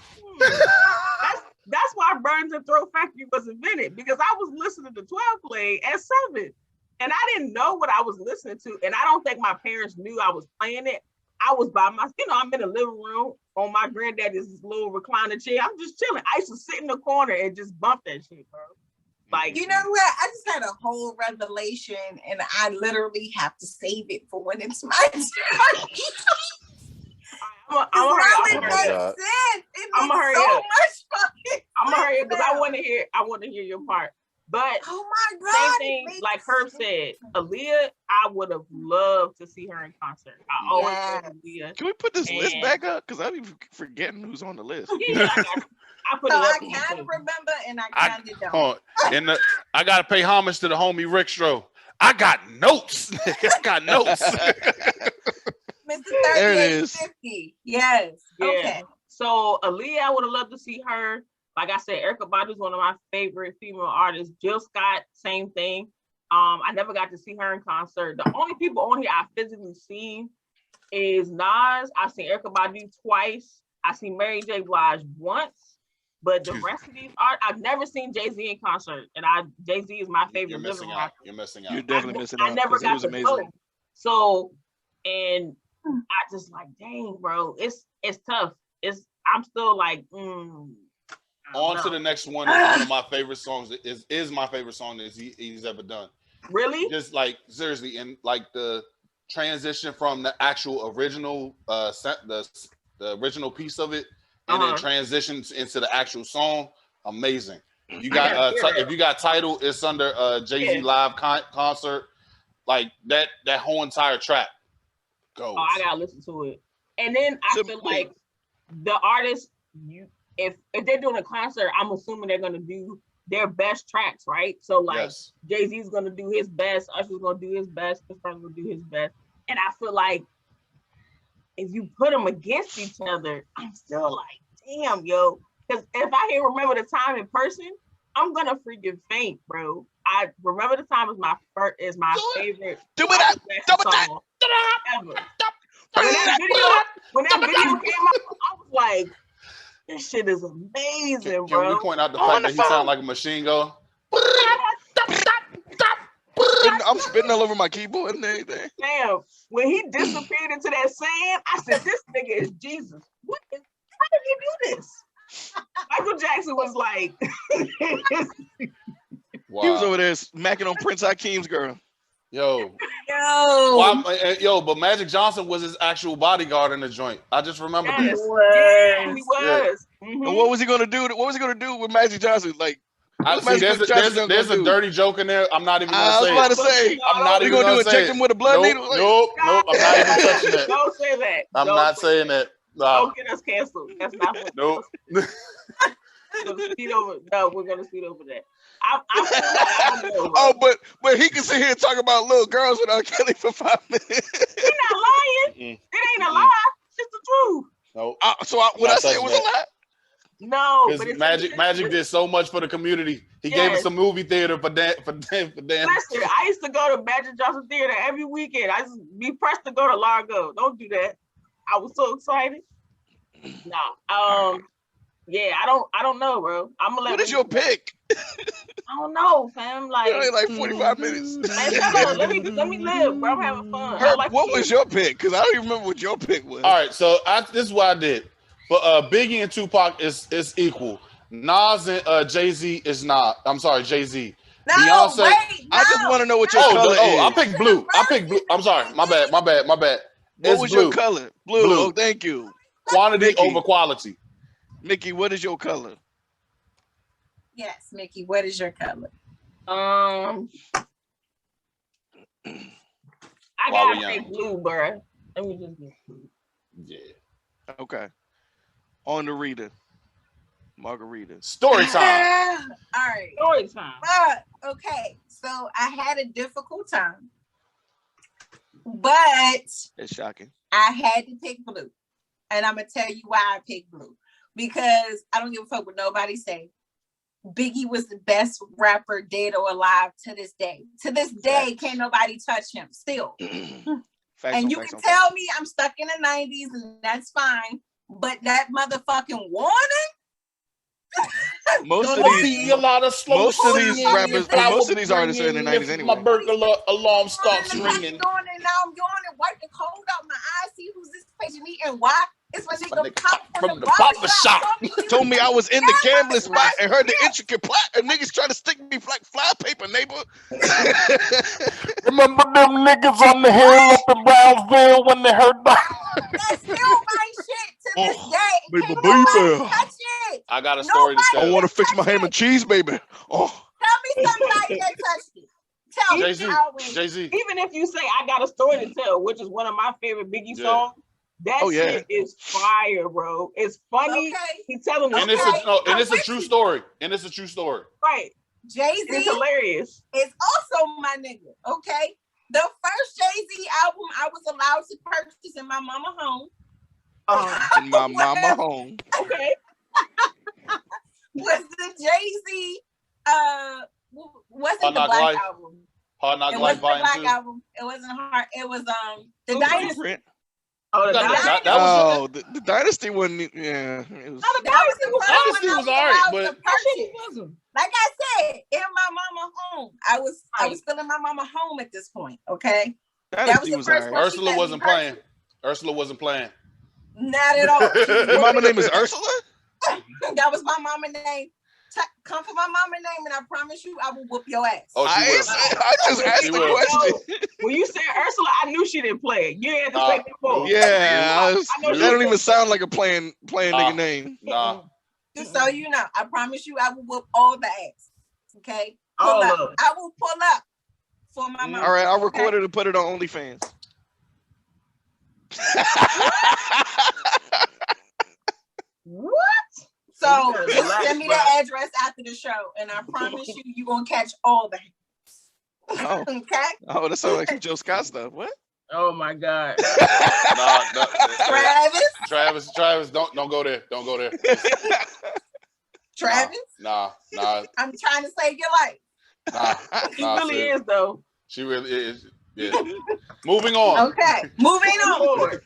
That's why Burns and Throw Factory was invented, because I was listening to 12 play at 7. And I didn't know what I was listening to. And I don't think my parents knew I was playing it. I was by myself. You know, I'm in the living room on my granddaddy's little recliner chair. I'm just chilling. I used to sit in the corner and just bump that shit, bro. Like, you know what? I just had a whole revelation, and I literally have to save it for when it's my turn. I'm gonna hurry up. I'm gonna hurry up. I'm gonna hurry up because I want to hear your part. But oh my God, same thing like Herb said, Aaliyah, I would have loved to see her in concert. I always love Aaliyah. Can we put this list back up? Because I'm forgetting who's on the list. Yeah, I put it up. I kind of remember and I kind of don't. And I gotta pay homage to the homie Rick Stroh. I got notes. I got notes. Mr. 3850. Yes. Yeah. Okay. So Aaliyah, I would have loved to see her. Like I said, Erykah Badu is one of my favorite female artists. Jill Scott, same thing. I never got to see her in concert. The only people on here I physically seen is Nas. I've seen Erykah Badu twice. I've seen Mary J. Blige once. But the rest of these I've never seen Jay-Z in concert. And Jay-Z is my favorite living rocker. You're missing out. You're definitely missing out. I never got to go. So, and I just like, dang, bro, it's tough. I'm still like, On to the next one. One of my favorite songs is my favorite song that he's ever done. Really? Just like seriously, and like the transition from the actual original the original piece of it, and then transitions into the actual song. Amazing. You got if you got Tidal, it's under Jay-Z live concert. Like that whole entire track goes. Oh, I gotta listen to it. And then I feel like the artists, if they're doing a concert, I'm assuming they're gonna do their best tracks, right? So like Jay-Z's gonna do his best, Usher's gonna do his best, Chris Brown's gonna do his best. And I feel like if you put them against each other, I'm still like, damn, yo. Because if I hear Remember the Time in person, I'm gonna freaking faint, bro. I Remember the Time is my favorite song ever. When that video came out, I was like, this shit is amazing, bro. Can we point out the fact that he sounds like a machine gun? I'm spitting all over my keyboard and everything. Damn, when he disappeared into that sand, I said, this nigga is Jesus. How did he do this? Michael Jackson was like... Wow. He was over there smacking on Prince Hakeem's girl. Yo. But Magic Johnson was his actual bodyguard in the joint. I just remember this. Yeah, he was. Yeah. Mm-hmm. And what was he gonna do? What was he gonna do with Magic Johnson? Like, there's a dirty joke in there. I'm not even gonna say. I was about to say. I'm not even gonna inject him with a blood needle. Nope. I'm not even touching that. Don't say that. I'm not saying that. No. Don't get us canceled. That's not what. Nope. We're gonna speed over that. I don't know, Oh, but he can sit here and talk about little girls with R. Kelly for 5 minutes. He not lying. It ain't a lie. It's the truth. Nope. What I say was a lie? No, but because Magic did so much for the community. He gave us a movie theater for damn. Listen, I used to go to Magic Johnson Theater every weekend. I just be pressed to go to Largo. Don't do that. I was so excited. Nah. Yeah, I don't know, bro. I'm gonna let. What is your pick? I don't know, fam. Like, only like 45 minutes. Man, shut up. Let me live, bro. I'm having fun. Herb, what was your pick? Because I don't even remember what your pick was. All right, so this is what I did. For Biggie and Tupac is equal. Nas and Jay-Z is not. I'm sorry, Jay-Z. No, Beyonce. wait, no, I just want to know what your color is. I picked blue. I'm sorry. My bad. What was blue. your color? Blue. Oh, thank you. Quantity Mickey. over quality. Mickey, what is your color? Yes, Mickey, what is your color? I gotta say blue, bro. Let me just get blue. Yeah. Okay. On to Rita. Margarita. Story time. All right. Story time. Okay, so I had a difficult time, but It's shocking. I had to pick blue, and I'm gonna tell you why I picked blue. Because I don't give a fuck what nobody say. Biggie was the best rapper, dead or alive, to this day. To this day, can't nobody touch him still. And you can tell me I'm stuck in the 90s, and that's fine. But that motherfucking warning. Most of these rappers, most of these artists are in the 90s anyway. My burglar alarm starts ringing. Now I'm yawning, wipe the cold out my eyes, see who's this patient eating. Why? It's my nigga Pop from the barber shop. Told me I was in the gambling spot and heard the intricate plot, and niggas trying to stick me like fly paper, neighbor. Remember them niggas on the hill up in Brownsville when they heard that? That's still my shit to this day. Can't nobody touch it. I got a story to tell. I want to fix my ham and cheese, baby. Oh. Tell me somebody that touched it. Tell me. Jay-Z. Even if you say I got a story to tell, which is one of my favorite Biggie songs, that shit is fire, bro. It's funny. Okay. He's telling the story. And it's a true story. Right. Jay-Z is hilarious. Is also my nigga. Okay. The first Jay-Z album I was allowed to purchase in my mama home. In my mama home. Okay. Was the Jay-Z wasn't the Black album. Hard Knock Life Volume 2. Album. It wasn't hard. It was the Dynasty. The Dynasty wasn't. Yeah, it was. The Dynasty was alright, but like I said, in my mama home, I was still in my mama home at this point. Okay, Dynasty was alright. Ursula wasn't playing. Not at all. Your mama name is Ursula. That was my mama name. Come for my mama name, and I promise you, I will whoop your ass. Oh, I just asked the question. When you said Ursula, I knew she didn't play it. You had to say that for. Yeah, that don't even sound like a playing nigga name. Nah. Just so you know, I promise you, I will whoop all the ass. Okay, I will pull up for my mama. All right, I'll record it and put it on OnlyFans. What? So just send me the address after the show, and I promise you're gonna catch all the hits. Oh. Okay. Oh, that sounds like some Joe Scott stuff. What? Oh my God. Travis, don't go there. Don't go there. Travis? Nah. I'm trying to save your life. She really is though. She really is. Yeah. Moving on. Okay. Moving on.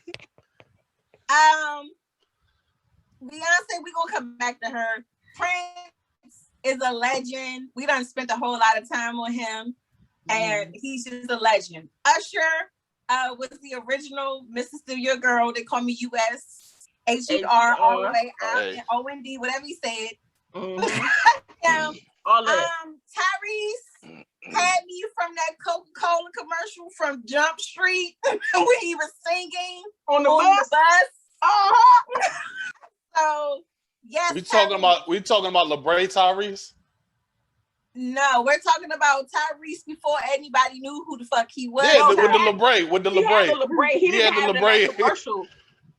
Beyonce, we're gonna come back to her. Prince is a legend. We done spent a whole lot of time on him, and he's just a legend. Usher was the original Mr. Still Your Girl. They call me US HER all the way out and OND, whatever he said. Tyrese had me from that Coca-Cola commercial from Jump Street when he was singing on the bus. So yes, we talking about LeBray Tyrese. No, we're talking about Tyrese before anybody knew who the fuck he was. Yeah, with the LeBray. He didn't have the commercial.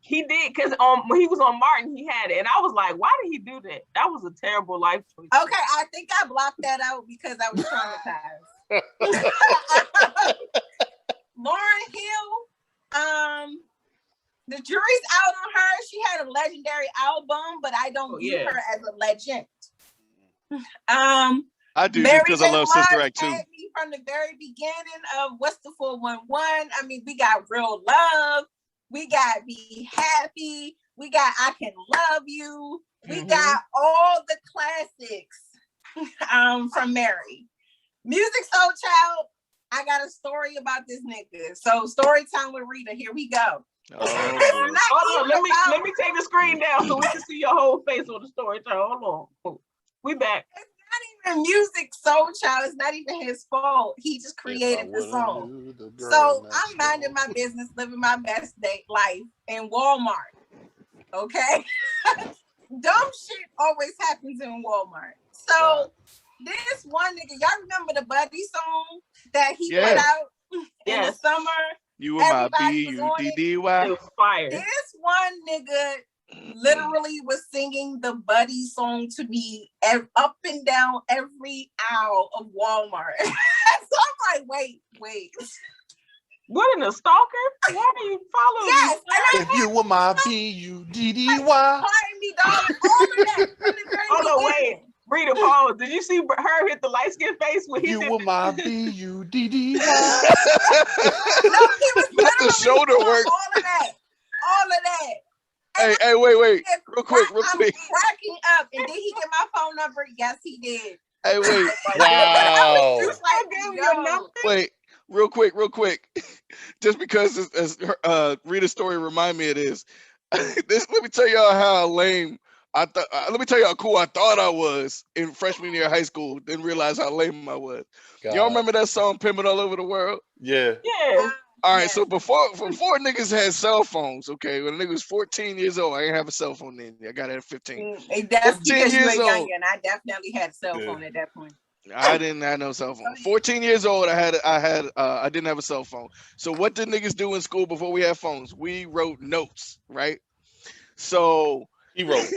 He did, because when he was on Martin, he had it. And I was like, why did he do that? That was a terrible life choice. Okay, I think I blocked that out because I was traumatized. Lauryn Hill, the jury's out on her. She had a legendary album, but I don't view her as a legend. I do just because I love Sister Act 2. Had me from the very beginning of What's the 411. I mean, we got Real Love. We got Be Happy. We got I Can Love You. We got all the classics from Mary. Music Soul Child. I got a story about this nigga. So story time with Rita. Here we go. Hold on, let me take the screen down so we can see your whole face on the story time. Hold on. We back. It's not even Music Soul Child. It's not even his fault. He just created the song. So I'm minding my business, living my best day life in Walmart. Okay? Dumb shit always happens in Walmart. So this one nigga, y'all remember the Buddy song that he put out in the summer? You were my B-U-D-D-Y. It was fire. This one nigga literally was singing the Buddy song to me up and down every aisle of Walmart. So I'm like, wait. What, in a stalker? Why do you follow me? Yes, if you were my B-U-D-D-Y. Pardon me, dog. All of that. Hold on, wait. Rita, pause. Did you see her hit the light skin face when he You did were my B-U-D-D-Y. No, he was That's the shoulder work. All of that. Hey, wait. Real quick. I'm cracking up. And did he get my phone number? Yes, he did. Hey, wait. Wow. Wait, real quick. Just because Rita's story remind me of this. Let me tell y'all how lame let me tell you how cool I thought I was in freshman year of high school. Didn't realize how lame I was. Y'all remember that song "Pimpin' All Over the World"? Yeah. All right. So before niggas had cell phones, okay, when a nigga was 14 years old, I didn't have a cell phone then. I got it at 15. That's because you were young, and I definitely had a cell phone at that point. I didn't have no cell phone. 14 years old, I didn't have a cell phone. So what did niggas do in school before we had phones? We wrote notes, right? So he wrote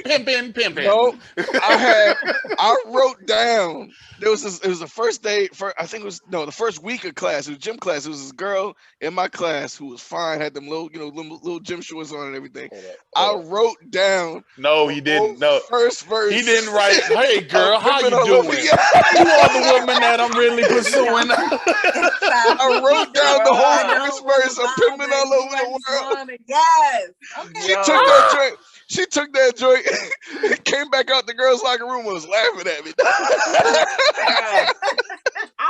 pimpin'. No, I wrote down. It was the first day. I think it was the first week of class. It was gym class. It was this girl in my class who was fine, had them little gym shorts on and everything. I wrote down. No, he didn't. No, first verse. He didn't write. Hey, girl, how you doing? You are the woman that I'm really pursuing. I wrote down the whole first verse of "Pimpin' All Over the World." Yes. Okay. She took that joint, came back out the girls' locker room and was laughing at me. I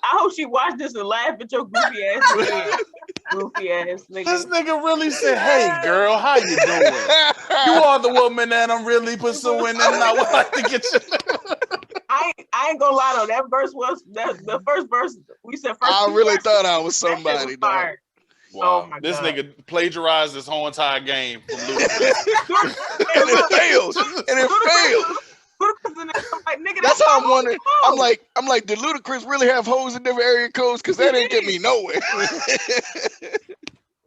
hope she watched this and laughed at your goofy ass nigga. Goofy ass nigga. This nigga really said, "Hey, girl, how you doing? You are the woman that I'm really pursuing, and I would like to get you." I ain't gonna lie though. That verse was the first verse. We said first. I really thought I was somebody. Wow. Oh this nigga plagiarized this whole entire game from Ludacris. And it failed. That's how I'm wondering. I'm like, did Ludacris really have hoes in different area codes? Because that didn't get me nowhere.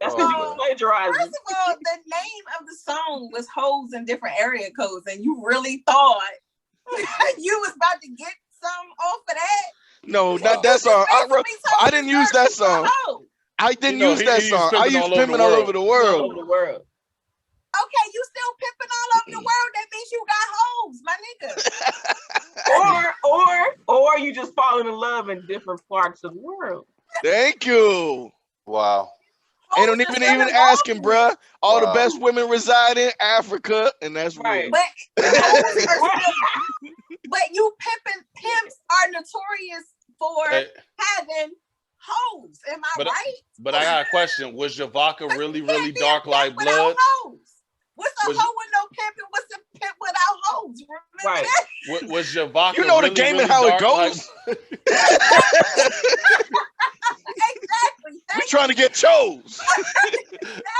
That's because you was plagiarizing. First of all, the name of the song was "Hoes in Different Area Codes," and you really thought you was about to get some off of that? No, not that song. I didn't use that song. I didn't use that song. I used "Pimpin' All Over the World." Okay, you still pimping all over the world. That means you got hoes, my nigga. or you just falling in love in different parts of the world. Thank you. Wow. They don't even asking, bruh. All the best women reside in Africa, and that's right. But you pimps are notorious for having hoes. Am I right? But I got a question. Was your vodka really dark like blood? What's a hoe with no pimping? What's a pimp without hoes? Remember that? Was your vodka You know the game and how it goes? Exactly. We're trying to get chose.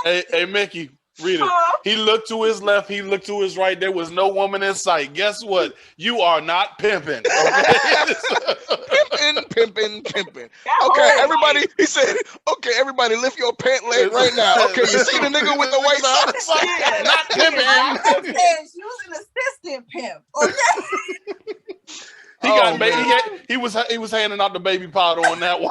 Hey, Mickey, Rita. He looked to his left. He looked to his right. There was no woman in sight. Guess what? You are not pimping. Okay? pimping. Okay, everybody. He said, okay, everybody, lift your pant leg right now. Okay, you see the nigga with the white socks? Not pimping. I said she was an assistant pimp. Okay. He was handing out the baby powder on that one.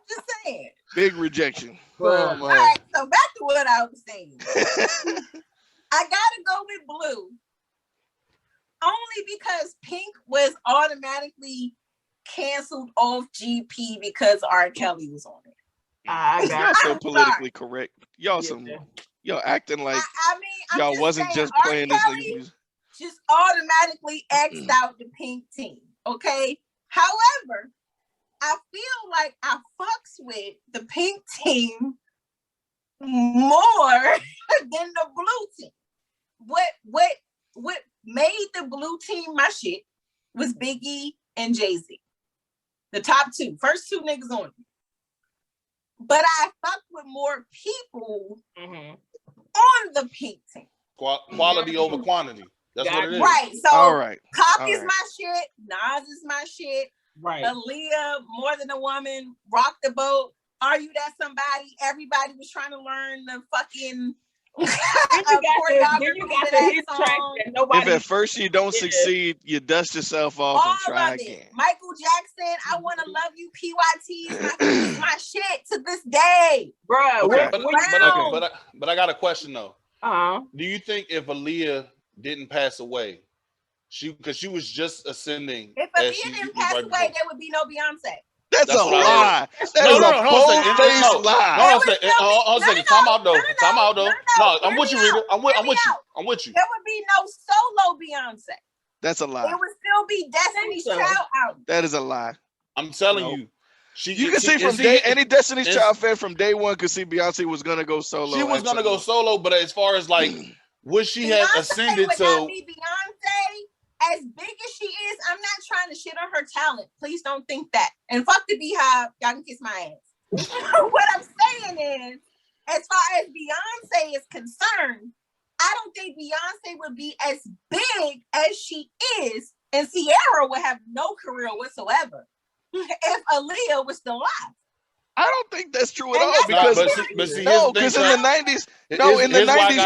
Just saying. Big rejection. All right, so back to what I was saying. I gotta go with blue. Only because pink was automatically canceled off GP because R. Kelly was on it. Y'all so politically correct. Y'all acting like y'all wasn't just playing this nigga's music. Just automatically X'd out the pink team. Okay. However, I feel like I fucks with the pink team more than the blue team. What made the blue team my shit was Biggie and Jay-Z. The top two. First two niggas on it. But I fucked with more people on the pink team. Quality over quantity. That's what it is. Right. So all right. Cock is my shit. Nas is my shit. Right. Aaliyah, More Than a Woman, Rock the Boat, Are You That Somebody? Everybody was trying to learn the fucking If at first you don't succeed, you dust yourself off and try again. Michael Jackson, I Want to Love You, PYT is my shit to this day. Bro, okay. But I got a question though. Do you think if Aaliyah didn't pass away, because she was just ascending. If Aaliyah didn't pass away, there would be no Beyonce. That's a lie. That is a bold-faced lie. Hold on a second. Time out though. No, I'm with you, Rita. I'm with you. There would be no solo Beyonce. That's a lie. It would still be Destiny's Child out. That is a lie. I'm telling you. You can see from any Destiny's Child fan from day one could see Beyonce was gonna go solo. She was gonna go solo, but as far as like would she have ascended to Beyonce? As big as she is, I'm not trying to shit on her talent. Please don't think that. And fuck the Beehive, y'all can kiss my ass. What I'm saying is, as far as Beyonce is concerned, I don't think Beyonce would be as big as she is, and Ciara would have no career whatsoever if Aaliyah was still alive. I don't think that's true at all because in the 90s,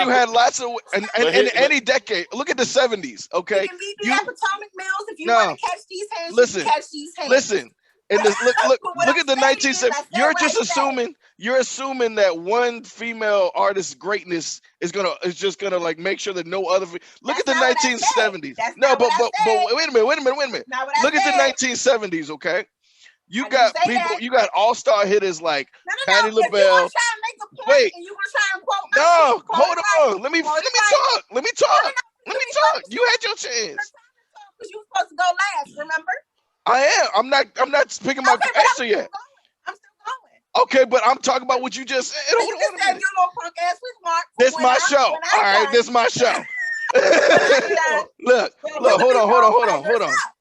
you had lots of in any decade. Look at the 70s, okay? You can meet me at Potomac Mills if you want to catch these hands. You can catch these hands. Listen, and look at the 1970s. You're assuming that one female artist's greatness is just gonna like make sure that no other. Look at the 1970s. No, but wait a minute. Look at the 1970s, okay? You got people. You got all-star hitters like Patti LaBelle. Wait, no, hold on. Let me talk. You had your chance. Because you were supposed to go last. Remember? I am. I'm not picking my answer yet. I'm still going. Okay, but I'm talking about what you just said. You just said your little punk ass with Mark. This is my show. All right, this is my show. Look.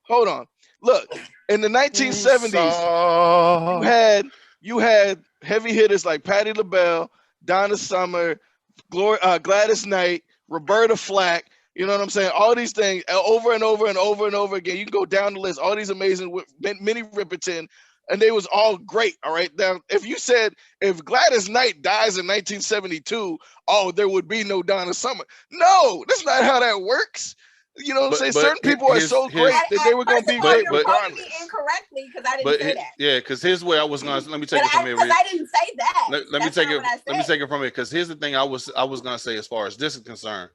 Hold on. Look. In the 1970s, you had heavy hitters like Patti LaBelle, Donna Summer, Gladys Knight, Roberta Flack. You know what I'm saying? All these things over and over and over and over again. You can go down the list. All these amazing Minnie Riperton, and they was all great. All right. Now, if you said if Gladys Knight dies in 1972, there would be no Donna Summer. No, that's not how that works. You know what I'm saying? Certain people are so great that they were going to be great regardless. Incorrectly, because I didn't say that. Yeah, because here's where I was going to. Let me take it from here. Because I didn't say that. Let me take it. Let me take it from here. Because here's the thing. I was going to say as far as this is concerned.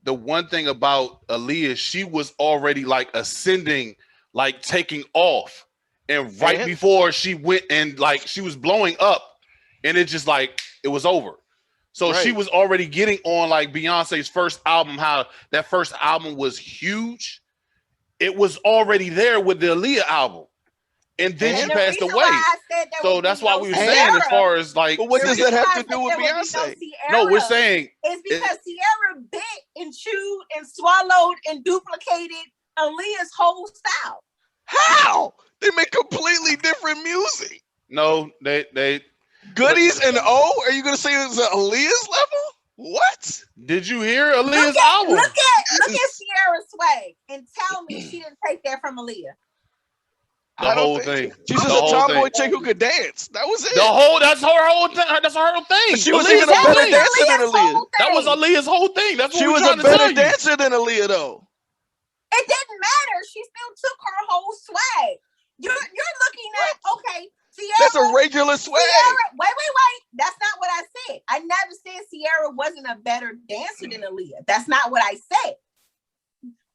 The one thing about Aaliyah, she was already like ascending, like taking off, and right before she went and like she was blowing up, and it just like it was over. So she was already getting on like Beyonce's first album, how that first album was huge. It was already there with the Aaliyah album. And then she passed away. So that's why we were saying as far as like. But what does that have to do with Beyonce? No, we're saying. It's because Ciara bit and chewed and swallowed and duplicated Aaliyah's whole style. How? They make completely different music. No, they Goodies and O? Are you gonna say it's Aaliyah's level? What? Did you hear Aaliyah's album? Look at Sierra's swag and tell me she didn't take that from Aaliyah. The whole thing. She's just a tomboy chick who could dance. That was it. That's her whole thing. That's her whole thing. But she was even a better dancer than Aaliyah. That was Aaliyah's whole thing. That's what she was a better dancer than Aaliyah, though. It didn't matter. She still took her whole swag. You're looking at Sierra. That's a regular swag. Sierra, wait. That's not what I said. I never said Sierra wasn't a better dancer than Aaliyah. That's not what I said.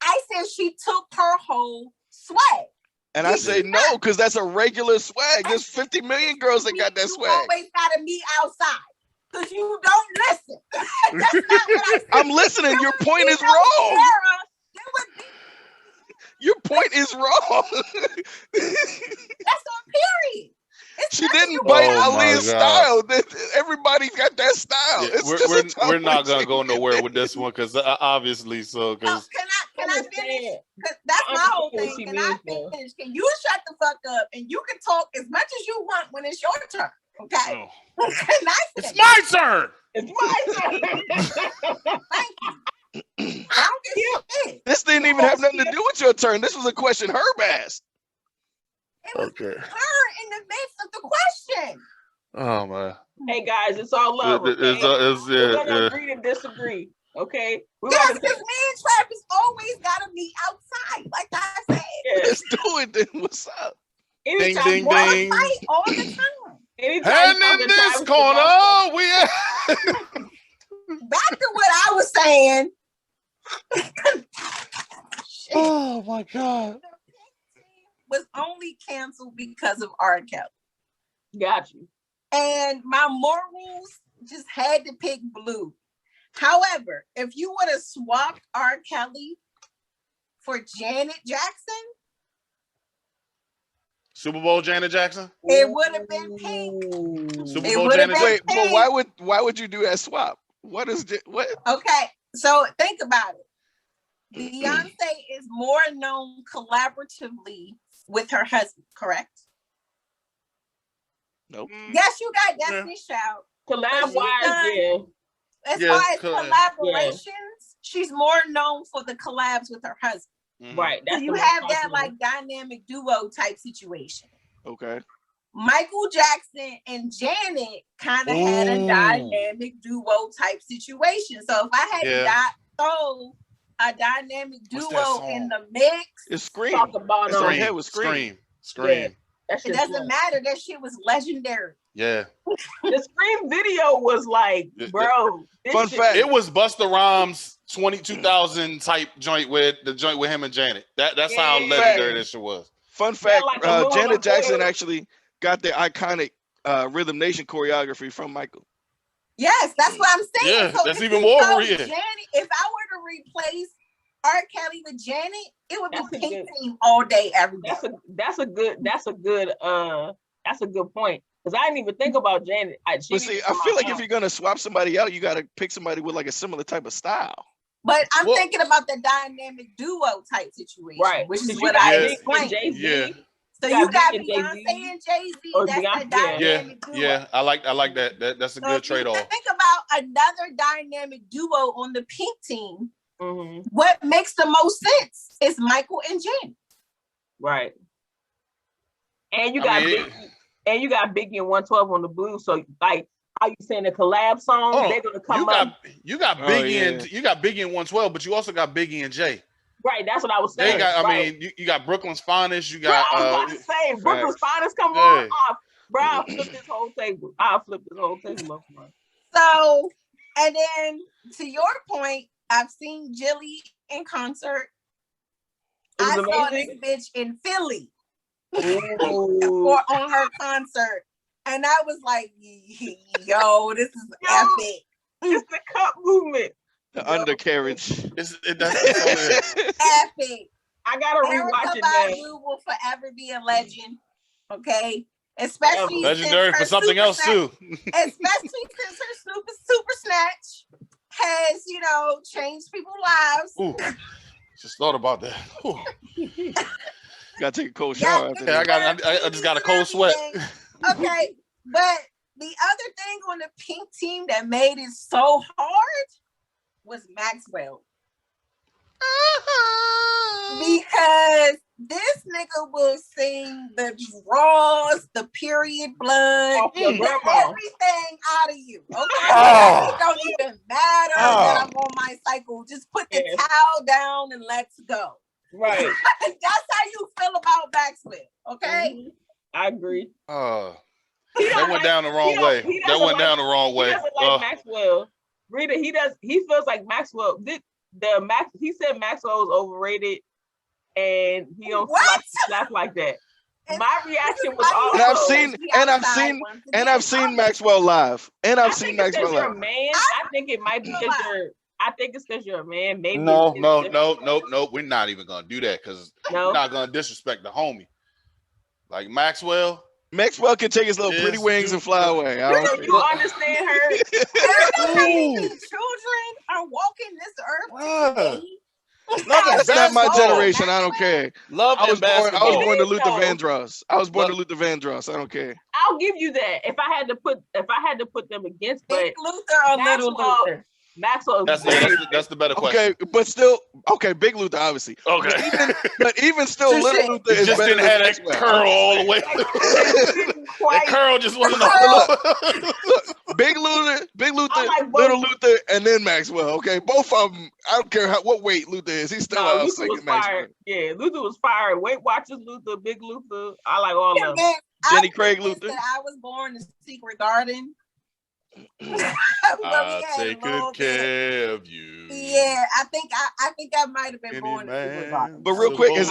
I said she took her whole swag. And I say no, because that's a regular swag. There's 50 million girls that got that swag. You always gotta meet outside. Because you don't listen. That's not what I said. I'm listening. Your point is wrong. Your point is wrong. That's on period. She didn't bite Aaliyah's style. Everybody's got that style. Yeah, we're not gonna go nowhere with this one because obviously so. Because can I finish? Because that's my whole thing. Can I finish? Can you shut the fuck up and you can talk as much as you want when it's your turn? Okay. Oh. Can I finish? It's my turn. It's my turn. Thank you. I don't give shit. This didn't even have nothing to do with your turn. This was a question Herb asked. It was her in the midst of the question. Oh man. Hey guys, it's all love. Okay? We're gonna agree to disagree. Okay. Yes, because me and Travis always gotta meet outside, like I said. Yeah. Let's do it then. What's up? Anytime, ding, ding. Fight all the time. Anytime And in this corner, we back to what I was saying. Oh my God. Was only canceled because of R. Kelly. Got you. And my morals just had to pick Blue. However, if you would have swapped R. Kelly for Janet Jackson, Super Bowl Janet Jackson, it would have been Pink. Super Bowl Janet Jackson. Wait, but why would you do that swap? What? Okay, so think about it. Beyonce is more known collaboratively with her husband, correct? Nope. Yes, you got Destiny's Child. Collab-wise, yeah. As far as collaborations, she's more known for the collabs with her husband. Mm-hmm. Right. So you have that like dynamic duo type situation. Okay. Michael Jackson and Janet kind of had a dynamic duo type situation. So if I had throw a dynamic duo in the mix, it's Scream. Talk about it's on head with Scream. Yeah. It doesn't matter. That shit was legendary. Yeah. The Scream video was like, bro. Fun fact. It was Busta Rhymes 2000 type joint with him and Janet. That's how legendary this shit was. Fun fact, Janet Jackson actually got the iconic Rhythm Nation choreography from Michael. Yes, that's what I'm saying. Yeah, so that's even more real. Janet, if I were to replace R. Kelly with Janet, it would be Pink Team all day, every day. That's a good point. Because I didn't even think about Janet. But see, I feel like if you're gonna swap somebody out, you gotta pick somebody with like a similar type of style. But I'm thinking about the dynamic duo type situation, right? Which is what I explained. Yeah. So you got Beyonce and Jay-Z. That's the dynamic duo. Yeah, I like that. That's a good trade-off. Think about another dynamic duo on the Pink Team. Mm-hmm. What makes the most sense is Michael and Janet. Right. And you got Biggie and 112 on the Blue. So like how you saying the collab songs, they're gonna come up. You got Biggie and you got Biggie and 112, but you also got Biggie and Jay. Right, that's what I was saying. I mean, you got Brooklyn's Finest. You got. Bro, I was about to say Brooklyn's Finest. Come on, bro! I'll flip this whole table. Up, bro. So, and then to your point, I've seen Jilly in concert. I saw this bitch in Philly or on her concert, and I was like, "Yo, this is epic." It's the cup movement. The undercarriage. That's epic. I gotta rewatch it now. Will forever be a legend. Okay. Especially legendary for something else too. Especially since her super snatch has, changed people's lives. Ooh, just thought about that. Gotta take a cold shower. I just got a cold sweat. Okay, but the other thing on the pink team that made it so hard was Maxwell. Because this nigga will sing the draws, the period blood, everything out of you. Okay? It don't even matter that I'm on my cycle. Just put the towel down and let's go. Right. That's how you feel about Maxwell. Okay? Mm-hmm. I agree. That went down the wrong way. That went down the wrong way. He doesn't like Maxwell. Rita, he feels like Maxwell. He said Maxwell was overrated and he don't laugh like that. My reaction was also I've seen Maxwell live. And I've seen Maxwell live. You're a man. I think it might be because it's because you're a man. Maybe no. We're not even gonna do that because we're not gonna disrespect the homie. Like Maxwell can take his little pretty wings and fly away. You understand her? Children are walking this earth. That's not my generation. I don't care. I was born to Luther Vandross. I don't care. I'll give you that. If I had to put them against, Big Luther or Little Luther. Maxwell. That's the better question. Okay, but still, Big Luther, obviously. Okay. But even still, Little Luther is just better didn't have that curl all the way. That curl just wasn't Look, Big Luther, Little Luther, and then Maxwell. Okay, both of them. I don't care what weight Luther is. He's still out singing Maxwell. Yeah, Luther was fired. Weight Watchers Luther, Big Luther. I like all of them. Jenny Craig Luther. I was born in Secret Garden. I'll take good care of you. Yeah, I think I might have been born in Secret Garden. But real quick, has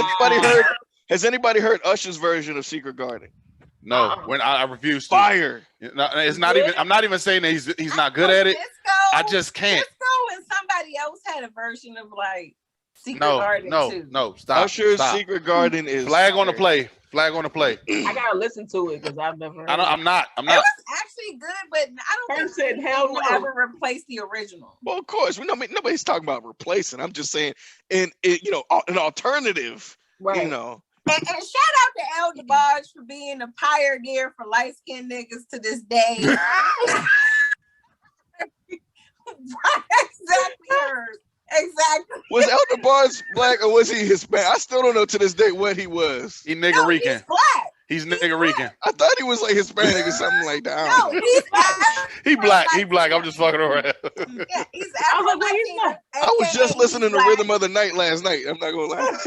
anybody heard Usher's version of Secret Garden? No, when I refuse to. Fire. No, it's not even. I'm not even saying that he's not good at it. I just can't. Disco and somebody else had a version of like Secret Garden too. No, stop. Usher's Secret Garden is flag on the play. Flag on the play. I gotta listen to it because I've never heard I'm not. It was actually good, but I don't think hell will ever replace the original. Well, of course, nobody's talking about replacing. I'm just saying, an alternative. Right. You know. And shout out to El DeBarge for being a pioneer for light skinned niggas to this day. Exactly hers. Exactly. Was El DeBarge black or was he Hispanic? I still don't know to this day what he was. He nigga Rican. He's black. He's nigga Rican. I thought he was like Hispanic or something like that. No, he's black. He black. He black. I'm just fucking around. Yeah, he's Afro-Latino. I was just listening to Rhythm of the Night last night. I'm not gonna lie.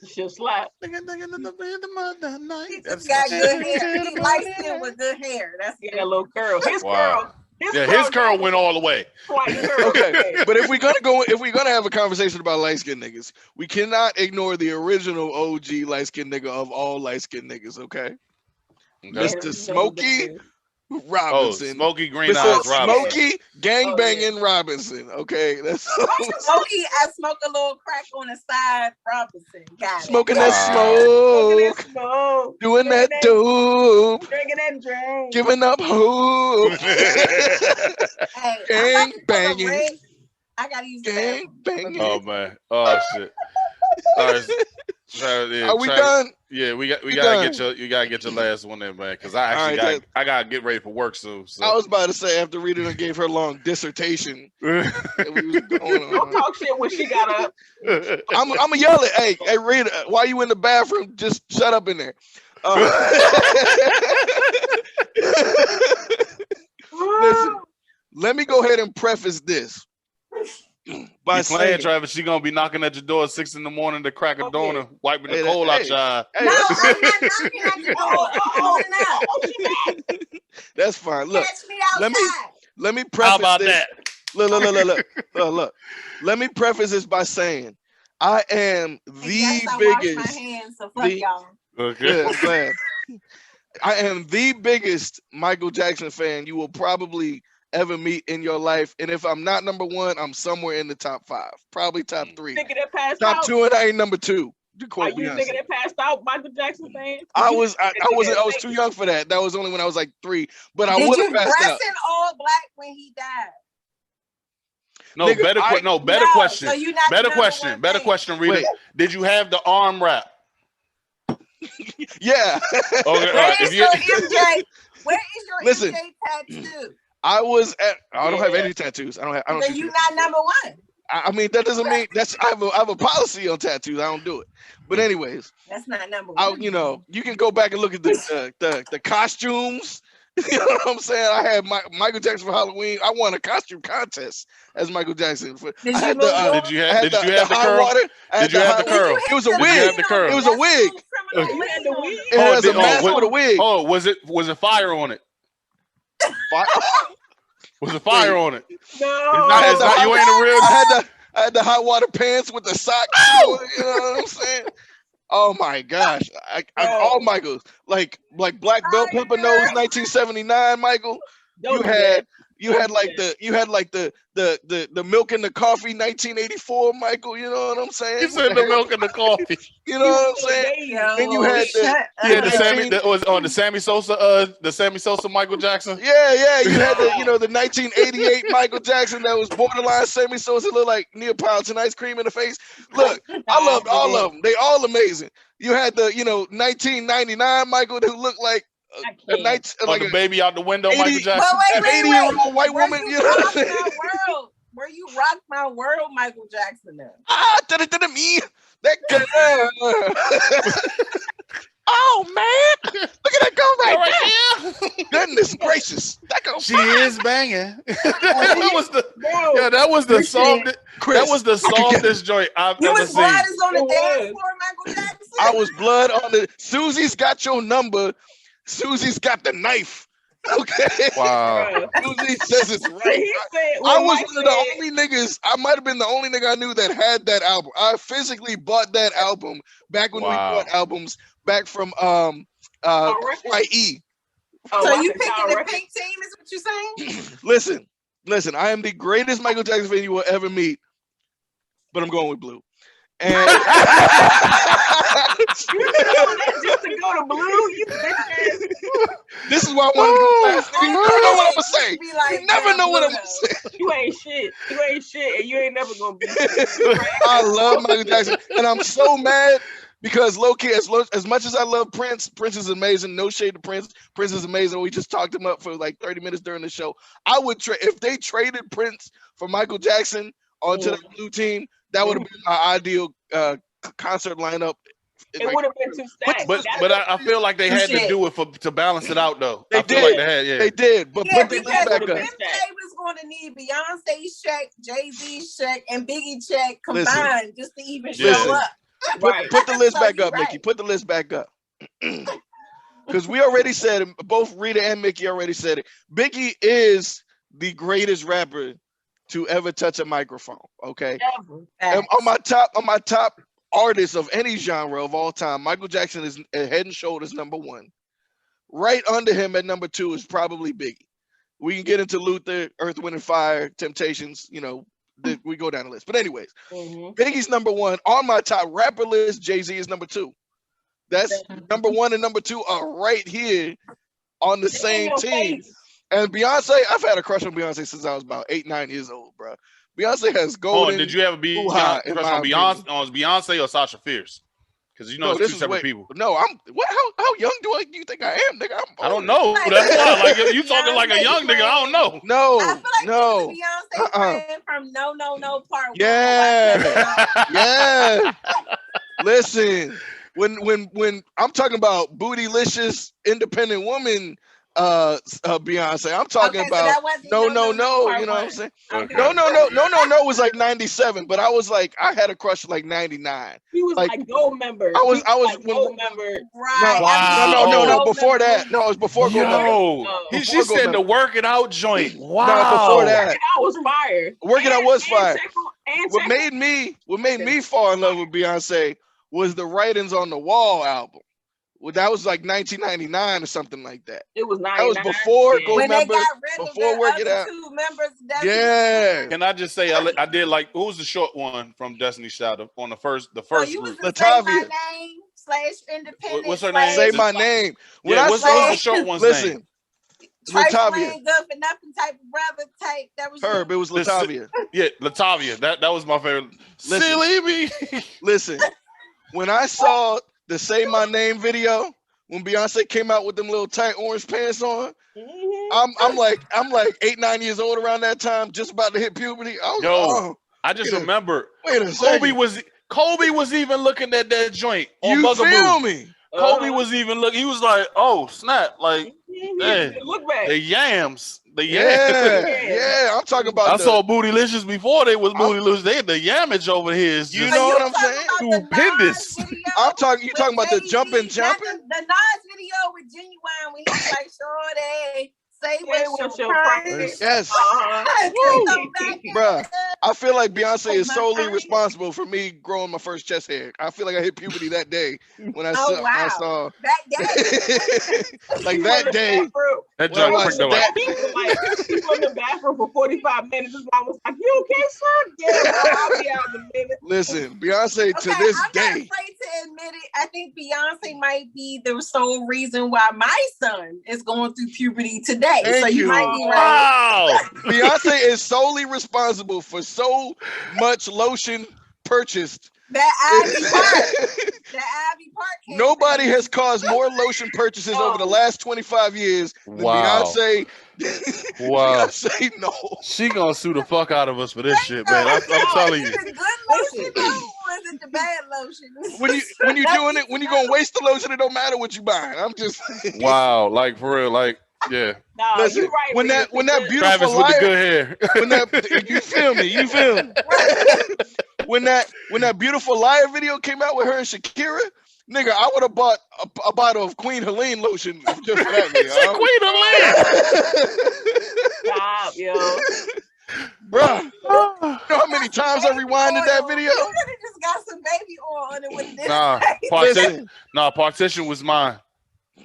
Just slap. He just got good hair. He light skin with good hair. That's a little curl. His curl went all the way. Okay, but if we're gonna have a conversation about light skinned niggas, we cannot ignore the original OG light skinned nigga of all light skinned niggas. Okay, Mr. Smokey Robinson. Smokey Green Eyes Robinson. Smokey gangbanging Robinson. Okay, that's Smokey. I smoke a little crack on the side. Robinson, got it. Smoking that smoke, doing that dope, drinking that drink, giving up hope. Hey, gang banging. I gotta use gang banging. Oh man. Oh shit. All right. Are we done? Yeah, we gotta get your last one in, man, because I gotta get ready for work soon. So. I was about to say after Rita gave her long dissertation. Don't talk shit when she got up. I'm gonna yell it. Hey Rita, while you in the bathroom, just shut up in there. Listen, let me go ahead and preface this. By saying, Travis, she gonna be knocking at your door at 6 a.m. to crack a door and wiping the coal out your eye. No, I'm not knocking at your door. That's fine. Look, let me preface How about this. That? Look. Let me preface this by saying I am the biggest. Wash my hands, so fuck y'all. Okay. Yeah, I am the biggest Michael Jackson fan you will probably ever meet in your life, and if I'm not number one, I'm somewhere in the top 5, probably top 3, top 2, and I ain't number 2. Are you thinking that passed out Michael Jackson fan? I was too young for that. That was only when I was like 3, but I would have passed out. Did you dress in all black when he died? No, Nigga, better question. So Better question, Rita. Wait. Did you have the arm wrap? Yeah. Okay, MJ, Where is your Listen. MJ tattoo? I don't have any tattoos. I don't Then do you're tattoos. not number one. I mean, that doesn't mean I have a policy on tattoos. I don't do it. But anyways, that's not number one. You can go back and look at the costumes. You know what I'm saying? I had Michael Jackson for Halloween. I won a costume contest as Michael Jackson. Did you have the curl? Did you have the curl? It was a wig. It was a wig. It has a mask with a wig. Oh, was it fire on it? Fire? Was it fire on it? No. You ain't a real. I had the hot water pants with the socks. You know what I'm saying? Oh my gosh! All Michaels like Black Belt Pepper Nose 1979. Michael, you had the milk and the coffee 1984. Michael, you know what I'm saying? You said the milk and the coffee. You know what I'm saying? Then you had the Sammy Sosa Michael Jackson. Yeah. You had the 1988 Michael Jackson that was borderline Sammy Sosa, looked like Neapolitan ice cream in the face. Look, I loved all of them. They all amazing. You had the 1999 Michael who looked like a baby out the window, 80, Michael Jackson. An 80-year-old white woman. You know what I'm saying? Where you rock my world, Michael Jackson? Me. That girl. Oh man, look at that girl right there. Goodness gracious, that girl. She is banging. That was the softest. Chris, that was the softest joint I've ever seen. Blood is on the dance floor, Michael Jackson. I was blood on the. Susie's got your number. Susie's got the knife. Okay. Wow. Susie says it's right. I was one of the only niggas. I might have been the only nigga I knew that had that album. I physically bought that album back when we bought albums back from YE. So you picking the pink team is what you're saying? Listen. I am the greatest Michael Jackson fan you will ever meet, but I'm going with blue. And just to go to blue, you this is why I want to go last. You never know what I'm gonna say. You never know what I'm gonna say. You ain't shit, and you ain't never gonna be. I love Michael Jackson, and I'm so mad because low key, as much as I love Prince is amazing. No shade to Prince. Prince is amazing. We just talked him up for like 30 minutes during the show. I would trade if they traded Prince for Michael Jackson onto the blue team. That would have been my ideal concert lineup. It would have been too stacked. But I feel like they had to do it to balance it out, though. They did. But put the list back up. MJ was going to need Beyonce's check, Jay-Z's check, and Biggie check combined just to even show up. Put the list back up, Mickey. Put the list back up. Because we already said it. Both Rita and Mickey already said it. Biggie is the greatest rapper to ever touch a microphone. Okay. On my top artists of any genre of all time, Michael Jackson is head and shoulders number one. Right under him at number two is probably Biggie. We can get into Luther, Earth, Wind and Fire, Temptations, we go down the list. But anyways, Biggie's number one. On my top rapper list, Jay-Z is number two. That's number one and number two are right here on the same team. And Beyonce, I've had a crush on Beyonce since I was about 8-9 years old, bro. Beyonce has golden. Did you ever be crush on Beyonce or Sasha Fierce? Because it's two separate people. No, how young do you think I am, nigga? I don't know. That's why. Like you talking like a young nigga. I don't know. No, I feel like Beyonce friend from No Part 1. Yeah. Listen, when I'm talking about bootylicious independent woman. Beyonce. I'm talking about no. You know what I'm saying? Okay. No was like 97, but I was like, I had a crush like 99. He was like gold member. I was gold member. Right. No. Before that, no, it was before gold member. She said the Work It Out joint. Wow. No, before that, Work It Out was fire. Work It Out was fire. What made me fall in love with Beyonce was the Writings on the Wall album. Well, that was like 1999 or something like that. It was 99. That was before when Member, they got rid before of Work It Out. Two members, yeah. Can I just say I did like who was the short one from Destiny Shoutout on the first group? Latavia. /independent. What's her name? Say my name. What's the short one's name? Latavia. Good for nothing type of brother type. That was Herb. It was Latavia. Yeah, Latavia. That was my favorite. Silly me. Listen, when I saw the Say My Name video when Beyonce came out with them little tight orange pants on. Mhm. I'm like 8, 9 years old around that time, just about to hit puberty. I was Yo, oh, I just remember wait a Kobe second. was even looking at that joint on You feel Bugaboo. me? Kobe was even looking. He was like, "Oh snap!" Like, Mhm. hey, Look back. the yams, the Yeah, yams. yeah. I'm talking about I saw Bootylicious before they was I'm- Bootylicious. They the yamage over here is You just know Are what you I'm talking saying? about the stupendous. Nas video I'm talking. You with talking about the Jay-Z? jumping? Not the Nas video with Genuine when he was like, "Shorty, say what's your price?" Yes. Bruh, I feel like Beyonce is solely responsible for me growing my first chest hair. I feel like I hit puberty that day when I saw that day. like that day. That when I joint watched pricked that. People in the bathroom for 45 minutes. His mom was like, "You okay, son?" Yeah, Mom, I'll be out in a minute. Listen, Beyonce to Okay, this I'm day. not afraid to admit it. I think Beyonce might be the sole reason why my son is going through puberty today. Thank so you you. might be right. Wow. Beyonce is solely responsible for so much lotion purchased. That Ivy Park. That Ivy Park. Nobody has caused more lotion purchases over the last 25 years than Wow. Beyonce. Wow. Beyonce, no. She gonna sue the fuck out of us for this shit, man. I'm telling you. Is it good lotion though, or is it the bad lotion? When you doing it, when you gonna waste the lotion, it don't matter what you buying. I'm just Wow, like for real, like yeah. No, listen, you're right. when that beautiful Travis liar, with the good hair. when that you feel me, when that beautiful liar video came out with her and Shakira, nigga, I would have bought a bottle of Queen Helene lotion just for that Queen nigga. Stop, yo. Bruh, you Helene. know how many times I rewinded that video? You could have just got some baby oil on it with this. Partition was mine.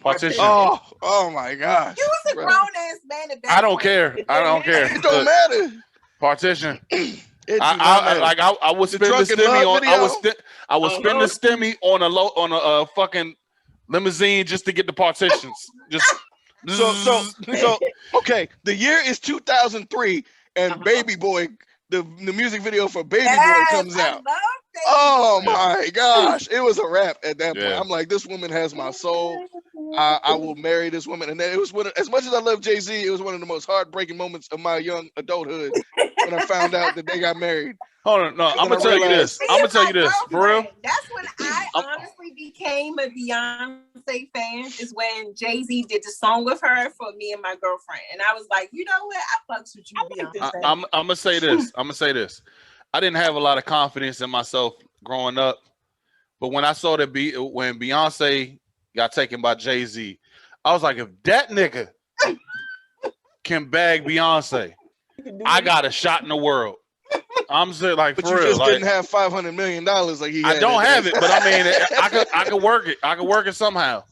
Partition. Oh my gosh. You was a Bruh. grown ass man at that I don't point. care. I don't care. It don't matter. Partition. It do not matter. I would spend the drunken stimmy love on. I would spend the stimmy on a fucking limousine just to get the partitions. Just So okay. The year is 2003, and Baby Boy, the music video for Baby Boy comes out. Oh my gosh, it was a wrap at that point. Yeah. I'm like, this woman has my soul. I will marry this woman. And then it was as much as I love Jay-Z, it was one of the most heartbreaking moments of my young adulthood when I found out that they got married. Hold on, no, I'm gonna tell you this. I'm gonna tell you this, for real. That's when I honestly became a Beyonce fan. Is when Jay-Z did the song with her for Me and My Girlfriend, and I was like, you know what, I fucks with you, Beyonce. I'm gonna say this. I didn't have a lot of confidence in myself growing up, but when I saw when Beyonce got taken by Jay-Z, I was like, if that nigga can bag Beyonce, I got a shot in the world. I'm saying, like, But for you real, just like, didn't have $500 million like he had. I don't have it, but I mean, I could work it. I could work it somehow.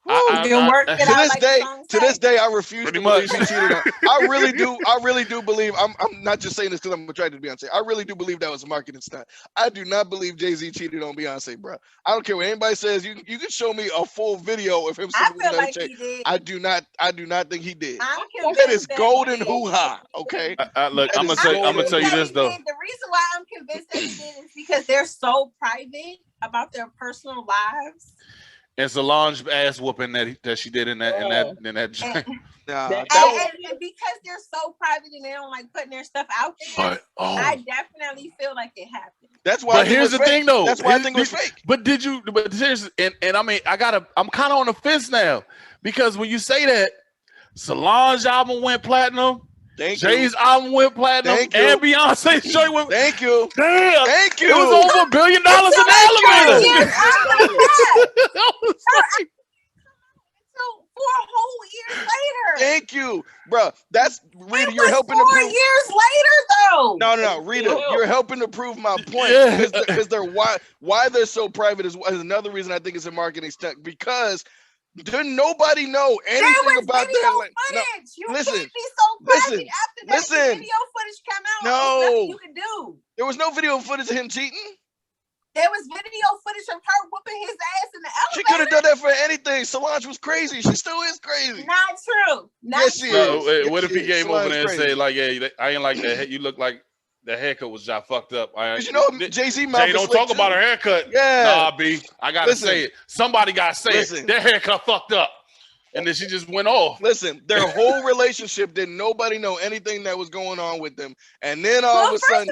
To this day, I refuse Pretty to believe much. she cheated on. I really do believe. I'm not just saying this because I'm attracted to Beyonce. I really do believe that was a marketing stunt. I do not believe Jay-Z cheated on Beyonce, bro. I don't care what anybody says. You can show me a full video of him. I feel like he did. I do not think he did. That is golden hoo-ha. Okay. Look, I'm gonna tell you this though. The reason why I'm convinced that he did is because they're so private about their personal lives. And Solange ass whooping that she did in that joint. And because they're so private and they don't like putting their stuff out there, I definitely feel like it happened. That's why. But here's the thing, though. That's why I think it was fake. But seriously, and I mean, I'm kind of on the fence now because when you say that, Solange album went platinum. Jay's album went platinum, and Beyonce's joint went. Thank you. Damn. Thank you. It was over $1 billion in the elevator. So 4 whole years later. Thank you, bro. That's Rita. You're helping 4 to prove. years later, though. No, Rita. You're helping to prove my point because they're why they're so private is another reason I think it's a marketing stunt because. Didn't nobody know anything about that? Listen, can't be so private after that video footage came out. No, nothing you can do. There was no video footage of him cheating. There was video footage of her whooping his ass in the elevator. She could have done that for anything. Solange was crazy. She still is crazy. Not true. Yes, she is. What if he came over there and said, like, yeah, I ain't like that. You look like The haircut was just fucked up. Cause you know Jay-Z mouth Jay, don't talk about her haircut. Yeah. Nah, B. I gotta say it. Somebody gotta say it. Their haircut fucked up. And then she just went off. Listen, their whole relationship didn't nobody know anything that was going on with them. And then all of a sudden,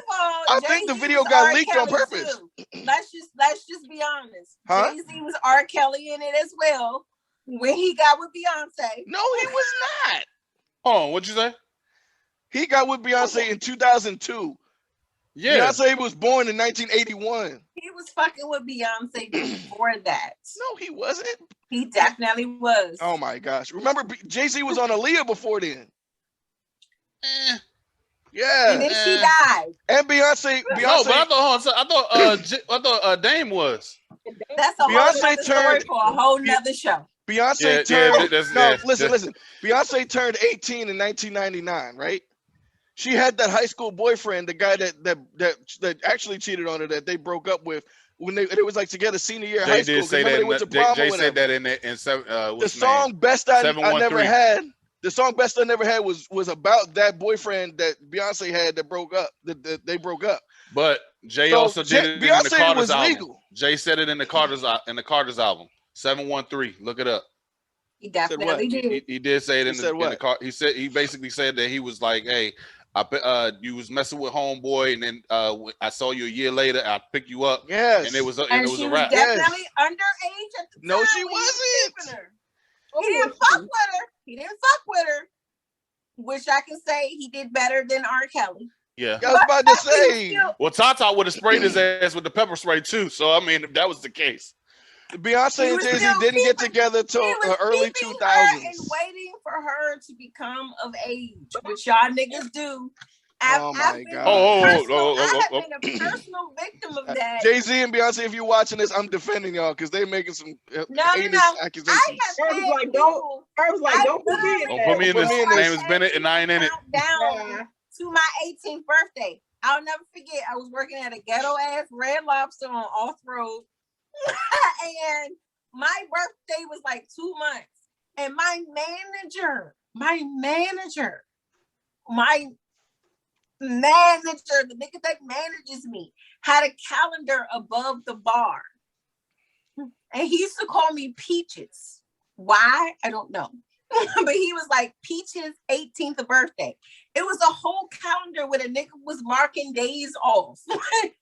I think the video got leaked on purpose. Let's just be honest. Jay-Z was R. Kelly in it as well when he got with Beyonce. No, he was not. Hold on, what'd you say? He got with Beyonce in 2002. Yeah. Beyonce was born in 1981. He was fucking with Beyonce before that. No, he wasn't. He definitely was. Oh my gosh. Remember, Jay-Z was on Aaliyah before then. Yeah. And then she died. And Beyonce. No, but I thought Dame was. That's a whole nother story for a whole nother show. Beyonce turned listen. Beyonce turned 18 in 1999, right? She had that high school boyfriend, the guy that actually cheated on her, that they broke up with when it was like together senior year of high school. They went to prom. Jay said that in the song "Best I Never Had." The song "Best I Never Had" was about that boyfriend that Beyonce had that broke up. That they broke up. But Jay also did it Beyonce in the Carter's was album. legal. Jay said it in the Carter's album. 713. Look it up. He definitely did. He did say it in the car. He basically said that he was like, "Hey, you was messing with homeboy, and then I saw you a year later. I picked you up. Yes, and it was a she rap. Was definitely underage at the time. No, she wasn't. He didn't fuck with her. Which I can say he did better than R. Kelly. Yeah, I was about to say. Well, Tata would have sprayed his ass with the pepper spray too. So I mean, if that was the case. Beyonce and Jay-Z didn't get together till the early 2000s. And waiting for her to become of age, which y'all niggas do. Oh my God! I have been a personal victim of that. Jay-Z and Beyonce, if you're watching this, I'm defending y'all because they're making some heinous accusations. I was like, don't put me in. Don't put me in this. My name is Bennett, and I ain't in it. Down to my 18th birthday. I'll never forget. I was working at a ghetto ass Red Lobster on Off Road. And my birthday was like 2 months, and my manager, the nigga that manages me, had a calendar above the bar, and he used to call me Peaches. Why? I don't know. But he was like, Peaches' 18th birthday. It was a whole calendar where the nigga was marking days off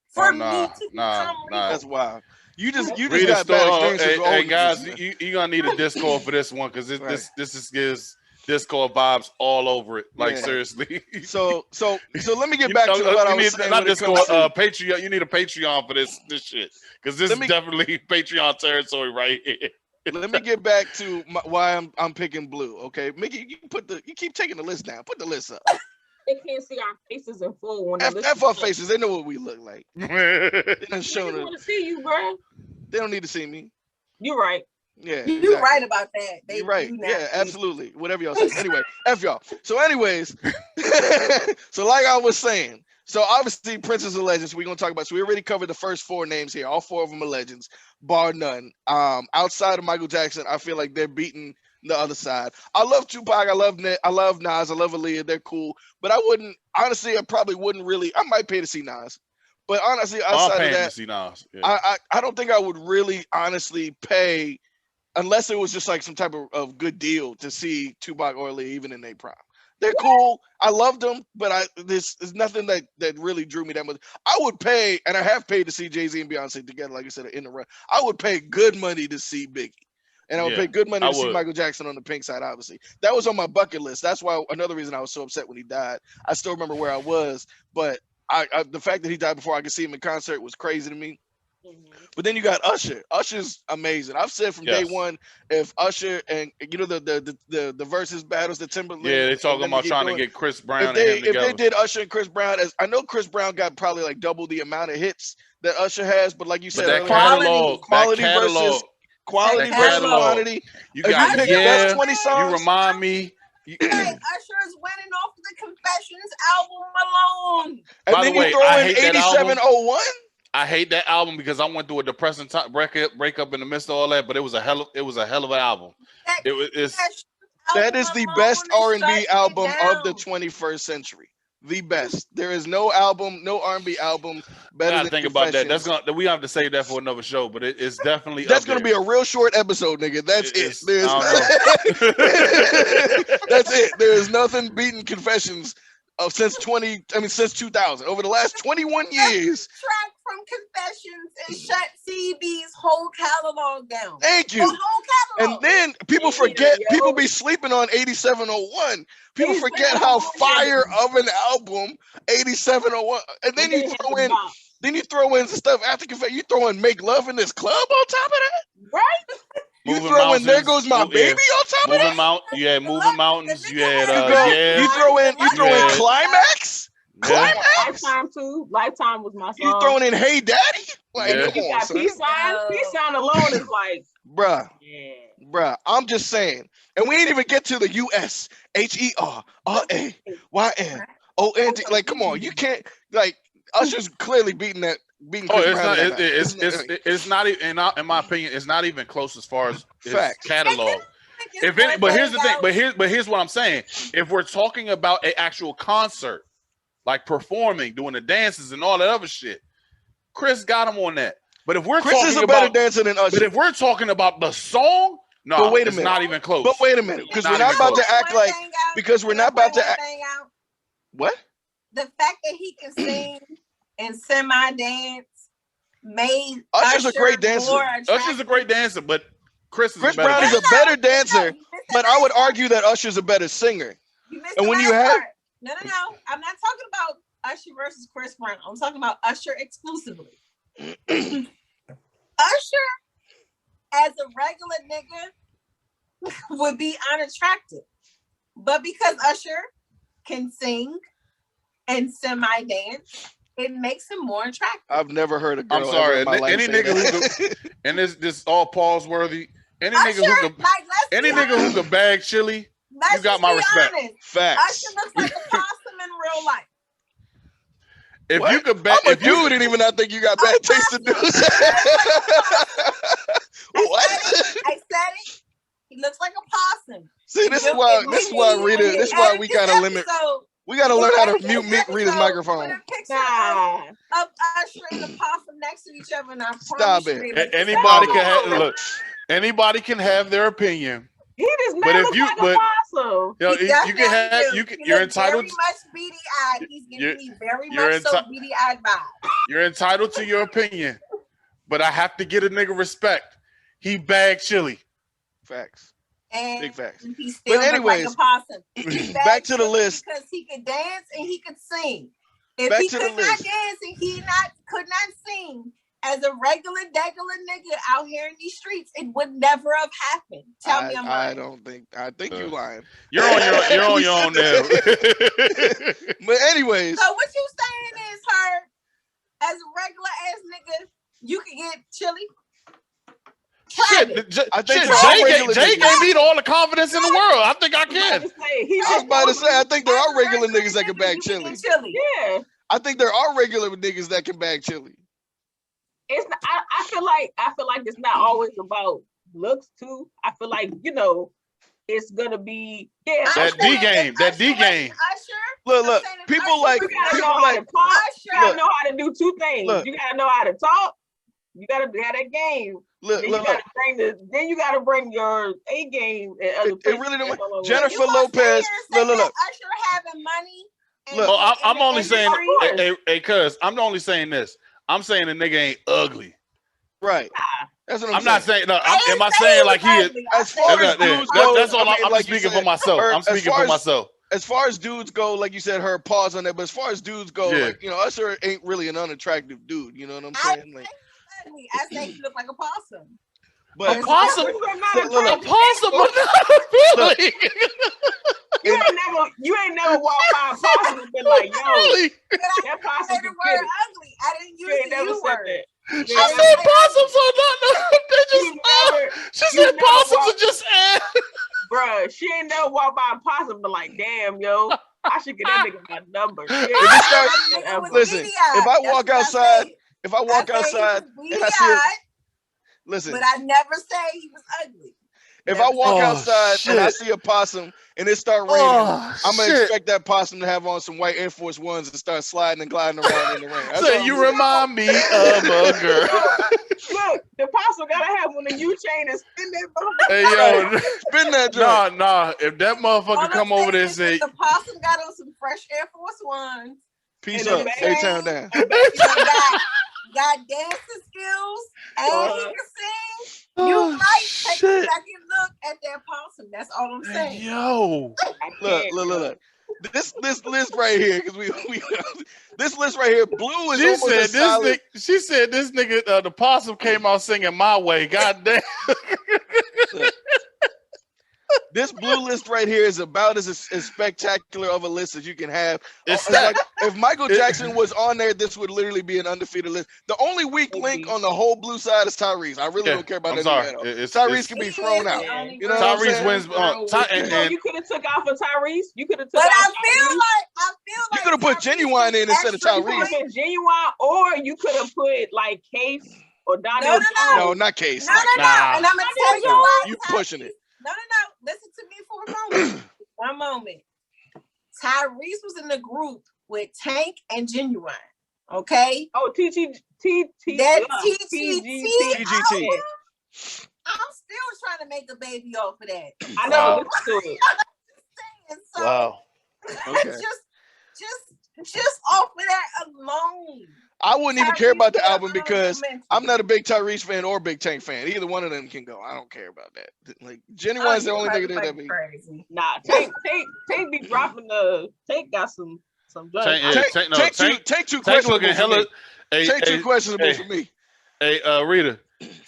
for me to come. That's wild. You just Rita got bad experiences. Hey guys, you gonna need a Discord for this one because this gives Discord vibes all over it. Like seriously. So let me get back to what I was saying. Not Discord, Patreon. You need a Patreon for this shit because this is definitely Patreon territory right here. Let me get back to why I'm picking blue. Okay, Mickey, you keep taking the list down. Put the list up. They can't see our faces in full. When F our faces. They know what we look like. They don't want to see you, bro. They don't need to see me. You're right. Yeah, you're right about that. You're right. Yeah, absolutely. Whatever y'all say. Anyway, F y'all. So anyways, so like I was saying, so obviously Princes of Legends, we're going to talk about. So we already covered the first 4 names here. All 4 of them are legends, bar none. Outside of Michael Jackson, I feel like they're beating the other side. I love Tupac. I love Nas. I love Aaliyah. They're cool. But I probably wouldn't really. I might pay to see Nas. But honestly, outside of that, to see Nas. Yeah. I don't think I would really honestly pay unless it was just like some type of good deal to see Tupac or Aaliyah even in their prime. They're cool. I love them, but there's nothing that really drew me that much. I would pay, and I have paid to see Jay-Z and Beyonce together, like I said, in the run. I would pay good money to see Biggie. And I would pay good money to see Michael Jackson on the pink side, obviously. That was on my bucket list. That's why another reason I was so upset when he died. I still remember where I was, but the fact that he died before I could see him in concert was crazy to me. But then you got Usher. Usher's amazing. I've said from day one, if Usher and the versus battles, the Timberland. Yeah, they're talking about trying to get Chris Brown. If they did Usher and Chris Brown, I know Chris Brown got probably like double the amount of hits that Usher has, but like you said, quality versus quantity. You got best 20 songs. You remind me. Usher is winning off the Confessions album alone. And then you throw in 8701. I hate that album because I went through a depressing breakup in the midst of all that, but it was a hell of an album. That is the best R&B album of the 21st century. the best. There is no album, no R&B album better than think about that. Confessions. We have to save that for another show, but it's definitely That's gonna be a real short episode, nigga. That's it. There's I don't know. that's it. There is nothing beating Confessions of since 2000. Over the last 21 years. Track from Confessions and shut CB's whole catalog down. Thank you. The whole catalog. And then people forget. People be sleeping on 8701. People forget how fire of an album 8701. And then you throw in. Then you throw in stuff after Confessions. You throw in Make Love in This Club on top of that, right? You throw in There Goes My Baby on top of that. You had Moving Mountains. You had You throw in Climax. Climax. Lifetime was my song. You throwing in Hey Daddy? Like, come you on, got son. Peace Sign alone is like, bruh. I'm just saying, and we ain't even get to the U.S. HERRAYNOND. Like, come on, you can't like. Usher's clearly beating Chris Brown. It's not even, in my opinion, it's not even close as far as his catalog. But here's the thing. But here's what I'm saying. If we're talking about an actual concert, like performing, doing the dances and all that other shit, Chris got him on that. But if we're Chris is a better dancer than Usher. But if we're talking about the song, no, wait a it's minute. not even close. But wait a minute, because we're not about to act like what? The fact that he can sing and semi-dance made Usher's a great dancer. Usher's a great dancer, but Chris Brown is a better dancer, but I would argue that Usher's a better singer. And when you have no, I'm not talking about Usher versus Chris Brown. I'm talking about Usher exclusively. Usher, as a regular nigga, would be unattractive, but because Usher can sing and semi-dance, it makes him more attractive. I've never heard a girl. I'm sorry. Any nigga who could, and this all pause worthy. Any nigga who could bag chili, you got my respect. Honest. Facts. Usher looks like a possum in real life. If you could bag, I'm a dude, and even I think you got bad taste in dudes. What? I said it. He looks like a possum. See, this is why Rita. This is why we gotta limit. We gotta learn how to mute Rita's microphone. Put a picture of Usher and the possum next to each other, and I promise you, anybody can have look. Anybody can have their opinion. He does not look like a possum. You can have. You're entitled. Very much beady-eyed. He's giving me very much so beady-eyed vibe. You're entitled to your opinion, but I have to get a nigga respect. He bagged chili. Facts. And big facts. He still but anyways, like a possum. Back to the list because he could dance and he could sing. If he could not dance and could not sing as a regular nigga out here in these streets, it would never have happened. Tell me I'm lying. I think you're lying. You're on your own now. But anyways. So what you saying is, as a regular ass nigga, you can get chili? Shit, Jay gave me all the confidence in the world. I think I can. I was about to say, I think there are regular niggas that can bag chili. Yeah. I think there are regular niggas that can bag chili. It's not, I feel like it's not always about looks too. I feel like, it's gonna be that D game. Look, people like you gotta know how to do two things. You gotta know how to talk. You gotta have that game. Then you gotta bring your A game. And it really don't. Jennifer Lopez. Look. Usher having money. Look, I'm only saying, hey, cuz I'm only saying this. I'm saying the nigga ain't ugly. Right. That's what I'm not saying. No, am I saying like he is? As far as dudes go, that's all. I'm speaking for myself. I'm speaking for myself. As far as dudes go, like you said, her pause on that. But as far as dudes go, like Usher ain't really an unattractive dude. You know what I'm saying? Like, I say he look like a possum. But a possum, a possum, really. You ain't never walked by a possum and been like, yo, really? That possum can get it. Ugly. I didn't use the U word. She said possums are not. She said possums are just ass. Bruh, she ain't never walked by a possum and been like, damn, yo, I should get that nigga my number. Listen, if I walk outside and I see, listen, but I never say he was ugly. If I walk outside and I see a possum and it start raining, I'm gonna expect that possum to have on some white Air Force Ones and start sliding and gliding around in the rain. So you remind me of a girl. Look, the possum gotta have on the U-chain and spin that motherfucker. Hey yo, spin that joint. Nah. If that motherfucker come over there and say the possum got on some fresh Air Force Ones. Peace up. A-Town down. Got dancing skills and he can sing. You might take a second look at that possum. That's all I'm saying. Yo, look. This list right here, because we this list right here, blue is almost a solid. She said this nigga the possum came out singing My Way. God damn. This blue list right here is about as spectacular of a list as you can have. It's like, if Michael Jackson was on there, this would literally be an undefeated list. The only weak link on the whole blue side is Tyrese. I really don't care about that. Tyrese can be thrown out. You know, Tyrese wins. You could have took out for Tyrese. You could have took. But I feel like you could have put Genuine in instead of Tyrese. Genuine, or you could have put like Case or Donnie. No, not Case. No. And I'm gonna tell you why. You pushing it. No. Listen to me for a moment. One moment. Tyrese was in the group with Tank and Genuine. Okay. Oh, TGT. I'm still trying to make a baby off of that. I know. Wow. Okay. just off of that alone. I wouldn't even care about the album because I'm not a big Tyrese fan or big Tank fan. Either one of them can go. I don't care about that. Like Genuine's the only nigga that be crazy. Nah, Tank be dropping the Tank got some Take two questions. Looking hella. Take two questions for me. Hey, Rita,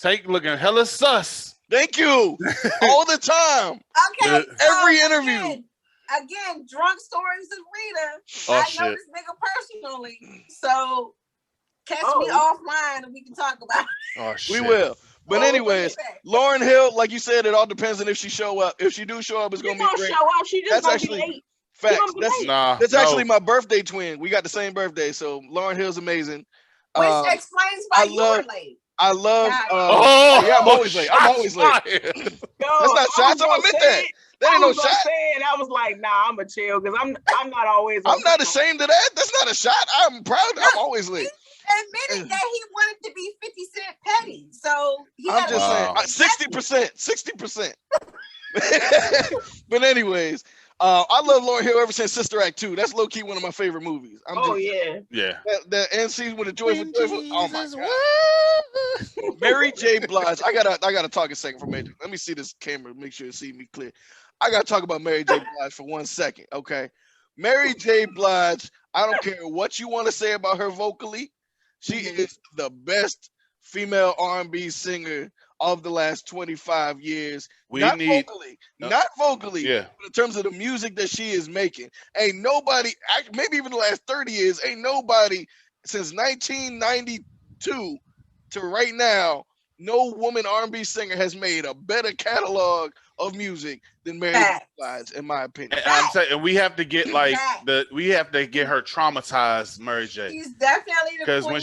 Tank looking hella sus. Thank you. All the time. Okay. Every interview. Again, drunk stories of Rita. I know this nigga personally, so catch me offline and we can talk about it. Oh shit. We will. But anyways, Lauryn Hill, like you said, it all depends on if she show up. If she do show up, it's gonna be great. Show up. She just That's gonna be late. Facts. That's actually my birthday twin. We got the same birthday, so Lauryn Hill's amazing. Which explains why you're late. I love. I'm always late. I'm always late. That's not shots. I'm admit that. That ain't no shot. I was like, nah, I'm a chill because I'm not always. I'm not ashamed of that. That's not a shot. I'm proud. I'm always late. He admitted that he wanted to be 50 Cent petty. So I'm just saying 60%. But anyways, I love Lauryn Hill ever since Sister Act 2. That's low key one of my favorite movies. Yeah. The end scene with the joyful. Oh my god. Mary J. Blige. I gotta talk a second for Major. Let me see this camera. Make sure you see me clear. I gotta talk about Mary J. Blige for 1 second. Okay. Mary J. Blige. I don't care what you want to say about her vocally. She is the best female R&B singer of the last 25 years. Not vocally, but in terms of the music that she is making. Ain't nobody, maybe even the last 30 years, ain't nobody since 1992 to right now, no woman R&B singer has made a better catalog of music than Mary J. Blige, in my opinion. And I'm saying, we have to get we have to get her traumatized, Mary J. She's definitely because when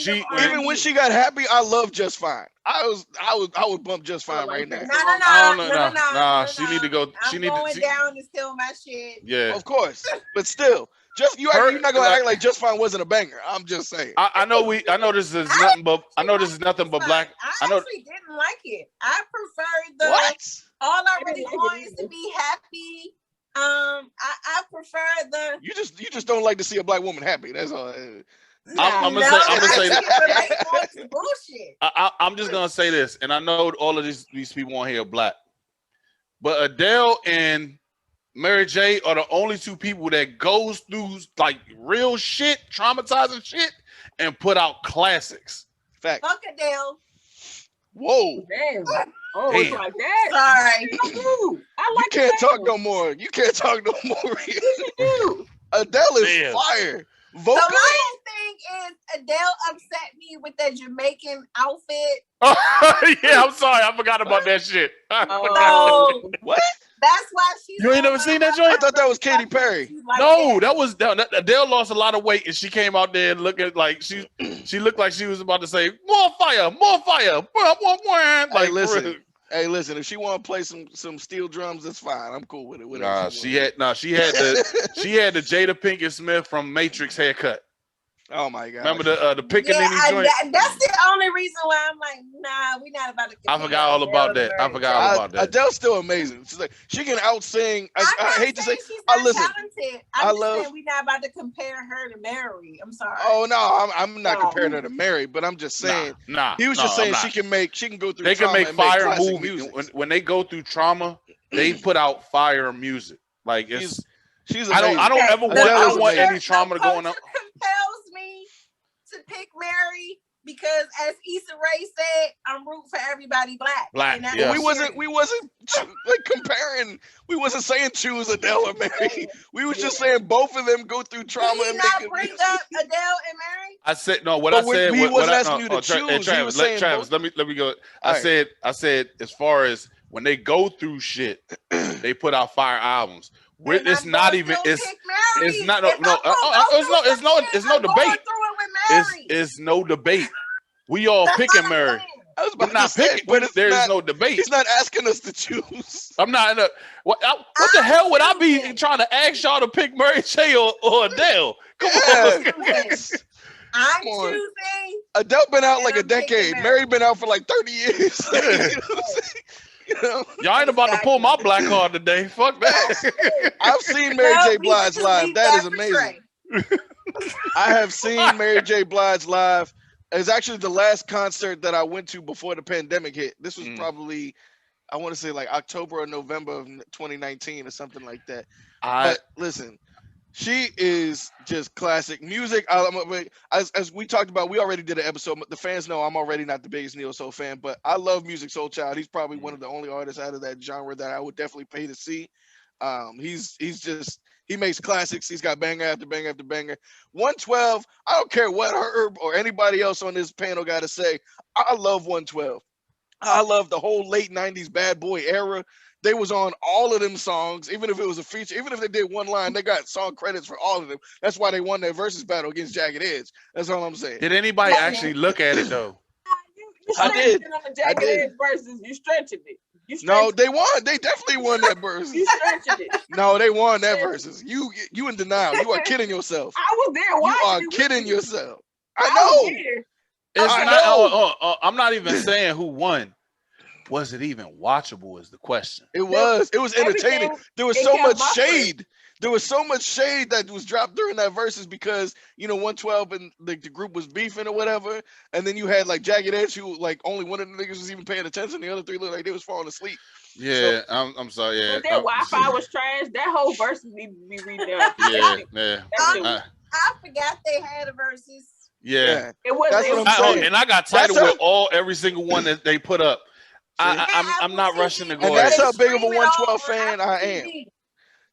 she got happy, I love Just Fine. I would bump Just Fine right now. No. She need to go. I'm going down to steal my shit. Yeah, of course, but still. You're not gonna act like Just Fine wasn't a banger. I'm just saying. I know this is nothing but black. I actually didn't like it. I preferred the All I Really Want Is to Be Happy. I prefer the. You just don't like to see a black woman happy. That's all. I'm gonna say bullshit. I'm just gonna say this, and I know all of these people on here are black, but Adele and Mary J are the only two people that goes through like real shit, traumatizing shit, and put out classics. Fact. Fuck Adele. Whoa. Damn. Oh, it's like that. Sorry. You can't talk no more. You can't talk no more. Adele is fire. Vocally. The main thing is Adele upset me with that Jamaican outfit. Yeah, I'm sorry. I forgot about that shit. What? That's why she's. You ain't never seen that joint? I thought that was Katy Perry. No, that was Adele lost a lot of weight, and she came out there looking like she looked like she was about to say more fire, like, listen. Hey, listen, if she want to play some steel drums, that's fine. I'm cool with it. Nah, she had the Jada Pinkett Smith from Matrix haircut. Oh my god! Remember the pickaninny joint? That's the only reason why I'm like, nah, we not about to. I forgot all about that. Adele's still amazing. She's like she can outsing. I hate to say, she's not listen. Talented. I'm just saying we not about to compare her to Mary. I'm sorry. Oh no, I'm not comparing her to Mary, but I'm just saying. He was just saying she can go through. They can make fire movies. When they go through trauma, they put out fire music. Like she's amazing. I don't ever want any trauma to go on. Compels me to pick Mary because, as Issa Rae said, I'm rooting for everybody black. Yeah. We wasn't like comparing. We wasn't saying choose Adele or Mary. We was just saying both of them go through trauma. Did he not bring up Adele and Mary? I said no. What I said. He wasn't asking you to choose. Travis, let me go. I said as far as when they go through shit, they put out fire albums. It's not no debate. It's no debate. We all picking Mary. I was about to say, but there's no debate. He's not asking us to choose. I'm not. What the hell would I be trying to ask y'all to pick Mary J or Adele? Come on. I'm choosing. Adele been out like a decade. Mary been out for like 30 years. Y'all ain't about to pull my black card today. Fuck that. I've seen Mary J. Blige live. That is amazing. I have seen Mary J. Blige live. It's actually the last concert that I went to before the pandemic hit. This was probably, I want to say like October or November of 2019 or something like that. But listen, she is just classic music. As we talked about, we already did an episode. The fans know I'm already not the biggest Neo Soul fan, but I love Musiq Soulchild. He's probably one of the only artists out of that genre that I would definitely pay to see. He makes classics. He's got banger after banger after banger. 112, I don't care what Herb or anybody else on this panel got to say. I love 112. I love the whole late 90s bad boy era. They was on all of them songs, even if it was a feature, even if they did one line, they got song credits for all of them. That's why they won their versus battle against Jagged Edge. That's all I'm saying. Did anybody actually look at it though? I did. On the Jagged Edge versus, you stretching it. No, they won. They definitely won that versus. You stretching it. No, they won that versus. You in denial. You are kidding yourself. I was there watching. You are kidding yourself. I know. I'm not even saying who won. Was it even watchable is the question. It was entertaining. There was so much shade. There was so much shade that was dropped during that versus because 112 and the group was beefing or whatever, and then you had like Jagged Edge who like only one of the niggas was even paying attention. The other three looked like they was falling asleep. Yeah, so, I'm sorry. Yeah, that Wi-Fi was trash. That whole versus need to be redone. Yeah. I forgot they had a versus. Yeah, it was. That's what I'm saying. And I got tired with every single one that they put up. I'm not rushing to go. And that's how big of a 112 fan I am.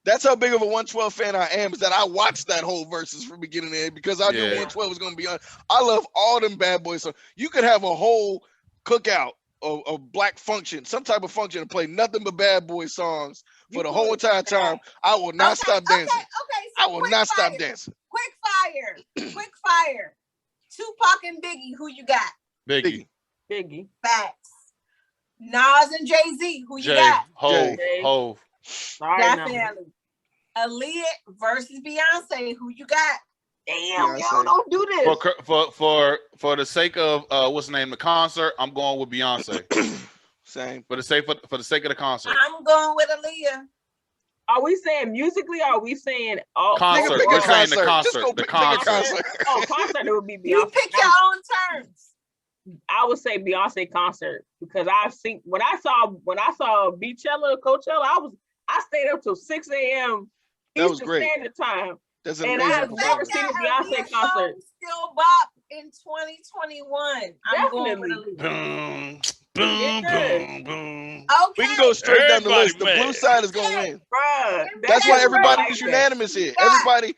That's how big of a 112 fan I am, is that I watched that whole versus from beginning to end because I knew 112 was going to be on. I love all them bad boys. So you could have a whole cookout or black function, some type of function, to play nothing but bad boy songs for the whole entire time. I will not stop dancing. So I will not stop dancing. Quick fire. Tupac and Biggie, who you got? Biggie. Facts. Nas and Jay-Z, who you got? Hove. Definitely. Aaliyah versus Beyonce, who you got? Damn, y'all don't do this. For the sake of what's the name, the concert, I'm going with Beyonce. Same. For the sake of the concert. I'm going with Aaliyah. Are we saying musically or are we saying concert? We're saying the concert. The concert. Concert, it would be Beyonce. You pick your own terms. I would say Beyonce concert because I've seen when I saw Coachella, I stayed up till 6 a.m. Eastern Standard Time. That's an and I've never seen a Beyonce concert. Still bop in 2021. I'm going with boom, boom. Okay. We can go straight down the list. The blue side is going to win. Bruh, that's why everybody was unanimous here. Everybody,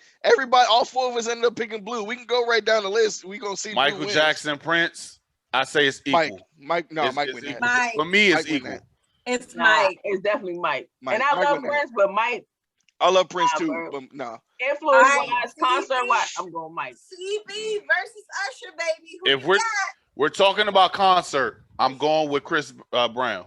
all four of us ended up picking blue. We can go right down the list. We're going to see Michael Jackson, Prince. I say it's equal. Mike wins that. For me, it's equal. It's Mike. It's definitely Mike. And I love Prince, but Mike. I love Prince too, but no. Influence-wise, concert-wise, I'm going Mike. CB versus Usher, baby. If we're talking about concert, I'm going with Chris Brown.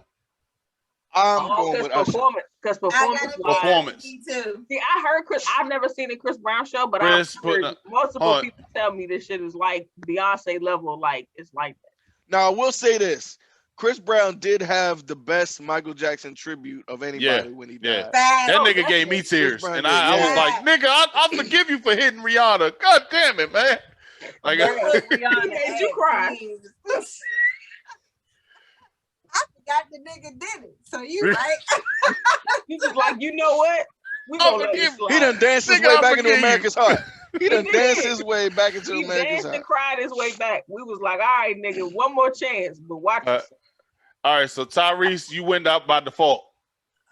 I'm going with Usher. Because performance. Too. See, I heard Chris. I've never seen a Chris Brown show, but I've heard multiple people tell me this shit is like Beyonce level. Like it's like that. Now I will say this: Chris Brown did have the best Michael Jackson tribute of anybody when he died. That nigga gave me tears, and I was like, "Nigga, I forgive you for hitting Rihanna. God damn it, man!" Like, Rihanna made you cry. I forgot the nigga did it. So you right? You just like, you know what? We gonna let it slide. He done danced his way back into America's heart. He done danced his way back into America's heart. He danced and cried his way back. We was like, all right, nigga, one more chance, but watch it. All right, so Tyrese, you went out by default.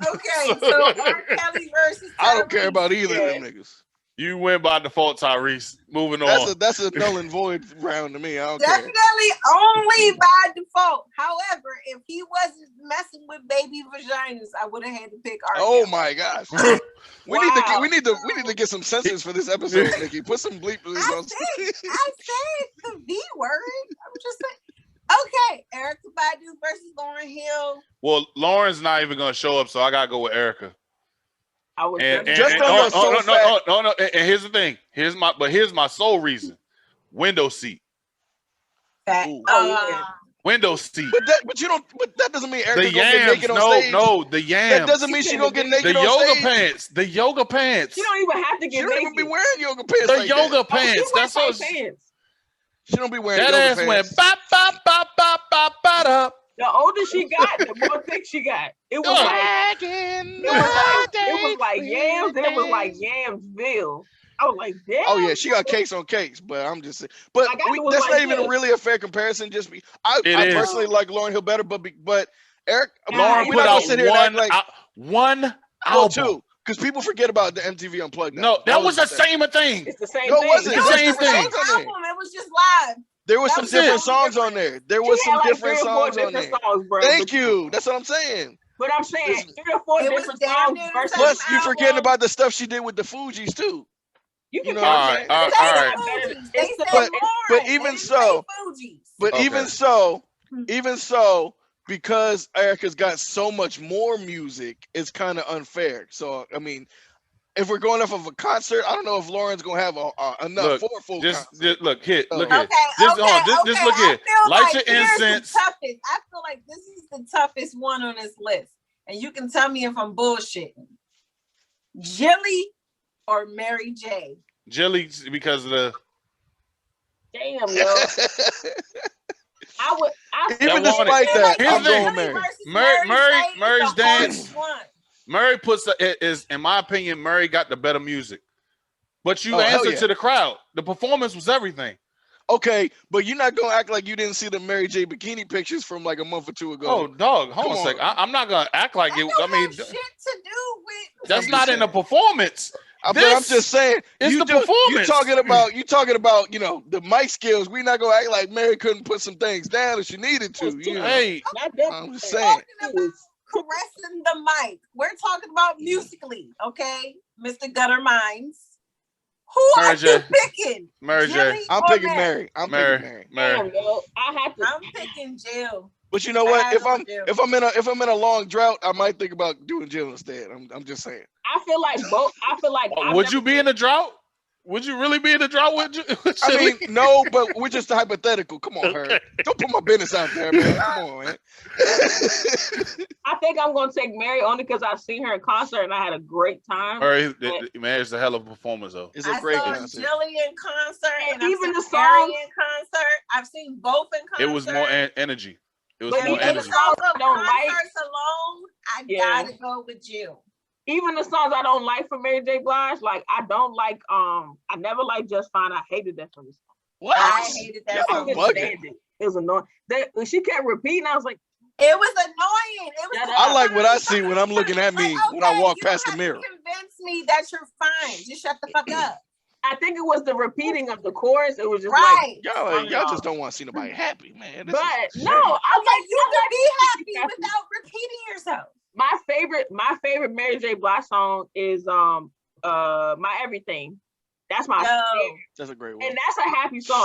Okay, so R. Kelly versus Tyrese. I don't care about either of them niggas. You went by default, Tyrese. Moving on. That's a null and void round to me. I don't Definitely care. only by default. However, if he wasn't messing with baby vaginas, I would have had to pick R. Oh Kelly. my gosh. We need to get some censors for this episode, Nikki. Put some bleep on. I said the V word. I'm just saying. Okay, Erykah Badu versus Lauryn Hill. Well, Lauren's not even gonna show up, so I gotta go with Erykah. I was no. And here's the thing. Here's my sole reason. Window seat. Window seat. But that doesn't mean Erykah gonna get naked on stage. No, the yams. That doesn't mean she gonna get naked on stage. The yoga pants. She don't even have to get naked. She don't even be wearing yoga pants. The yoga pants. That's what. She don't be wearing that yoga ass pants. went bop bop bop bop bop bop up. The older she got, the more thick she got. It was like yams, then it was like Yamsville. I was like, damn. Oh yeah, she got cakes on cakes, but I'm just saying. But that's not even really a fair comparison. I personally like Lauryn Hill better, but Eric, Lauren put out one album too. Because people forget about the MTV Unplugged. No, that was the same thing. It's the same thing. It wasn't. The same thing. It was just live. There was some different songs on there. There was some different songs on there. Thank you. That's what I'm saying. But I'm saying 3 or 4 different songs. Plus, you forgetting about the stuff she did with the Fugees too. You can all right. But even so, because Erykah's got so much more music, it's kind of unfair. So I mean, if we're going off of a concert, I don't know if Lauren's gonna have enough for a full concert. Just look here. Look here. Just look here. Light your incense. I feel like this is the toughest one on this list, and you can tell me if I'm bullshitting. Jilly or Mary J? Jilly, because of the. Damn, yo. Even despite that, I'm going Mary's dance. Murray is, in my opinion, Murray got the better music. But you answered to the crowd. The performance was everything. Okay, but you're not gonna act like you didn't see the Mary J bikini pictures from like a month or 2 ago. Oh, dog, hold on a second. I'm not gonna act like it. I mean, shit to do with. That's not in the performance. But I'm just saying, it's the performance. You talking about, the mic skills. We're not gonna act like Mary couldn't put some things down if she needed to. Hey, I'm just saying. Caressing the mic. We're talking about musically, okay, Mr. Gutter Minds. Who are you picking? Mary J. I'm picking Mary. I'm picking Mary. Damn, yo, I'm picking Jill. But you know what? If I'm in a long drought, I might think about doing Jill instead. I'm just saying. I feel like both. Would you be in a drought? Would you really be in a drought with you? I mean, no, but we're just hypothetical. Come on, Herb. Don't put my business out there, man. Come on, man. I think I'm going to take Mary only because I've seen her in concert and I had a great time. Mary's a hell of a performance, though. It's a great concert. Jilly in concert and even the songs in concert. I've seen both in concert. It was more energy. It was more energy. energy. I don't like alone. I gotta go with Jill. Even the songs I don't like from Mary J. Blige, like I don't like I never liked Just Fine. I hated that from the song. What? I hated that song. It was annoying. When she kept repeating, I was like, it was annoying. I like what I see when I'm looking at me when I walk past the mirror. Convince me that you're fine. Just shut the fuck up. I think it was the repeating of the chorus. It was just right. Like y'all just don't want to see nobody happy, man. But no, I'm like you can be happy without repeating yourself. My favorite Mary J. Blige song is My Everything. That's my favorite. That's a great one. And that's a happy song.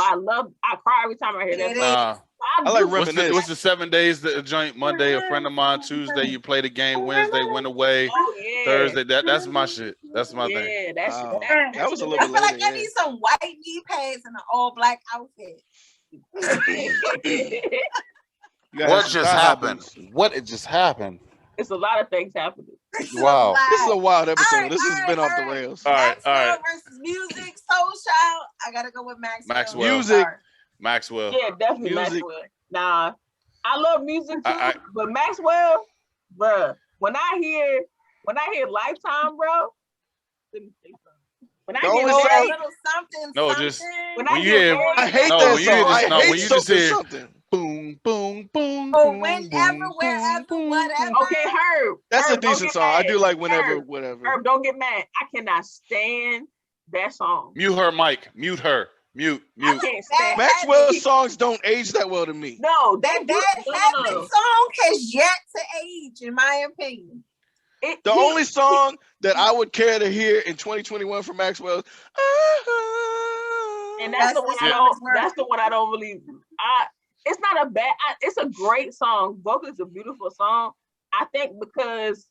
I cry every time I hear that song. I like What's reminisce. the 7 days that joint? Monday, a friend of mine. Tuesday, you play the game. Wednesday, went away. Oh yeah. Thursday, that's my shit. That's my thing. Yeah, that's That was a I little feel bit like later. I need some white knee pads and an all black outfit. What just happened? What it just happened? It's a lot of things happening. Wow. This is a wild episode. All right, This has been off the rails. All right, Maxwell versus music, Soul Child. I gotta go with Maxwell. Maxwell. Music. Maxwell. Yeah, definitely Music. Maxwell. Nah, I love music too, but Maxwell, bruh, when I hear Lifetime, bro, let me say something. When I The hear only Lord, song- little something, No, something. just when when I you hear hear- Lord, I hate No, that when you song. just- I no, hate when you just something, hear- something. Boom, boom, boom. Or boom, whenever, boom, wherever, boom, whatever. okay, Herb. That's Herb, a don't decent get song. I mad. do like whenever, Herb, whatever. Herb, don't get mad. I cannot stand that song. Mute her mic. Mute her. Mute. I can't stand Maxwell's songs don't age that well to me. No, That Habit song has yet to age, in my opinion. The only song that I would care to hear in 2021 from Maxwell is and that's the one I don't. That's the one I don't really. It's not a bad. It's a great song. Vocal is a beautiful song. I think because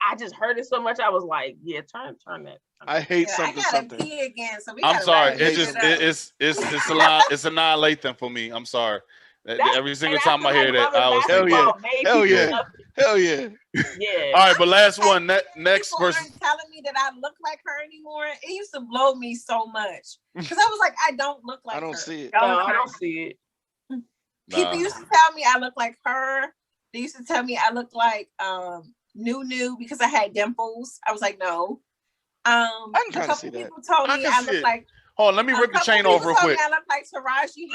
I just heard it so much, I was like, yeah, turn that. I hate I gotta something. pee again, so we I'm gotta sorry. wrap It this just shit up. it's a lot. It's annihilating for me. I'm sorry. Every single time I hear that, I always think, Hell yeah. Hell yeah. Yeah. All right, but last one. Next People person. aren't telling me that I look like her anymore. It used to blow me so much because I was like, I don't look like her. I don't see it. No, I don't see it. People used to tell me I look like her. They used to tell me I look like New because I had dimples. I was like, no. I can a kind of couple see that. people told me I look like. Hold on, let me rip the chain off real quick. I look like Taraji.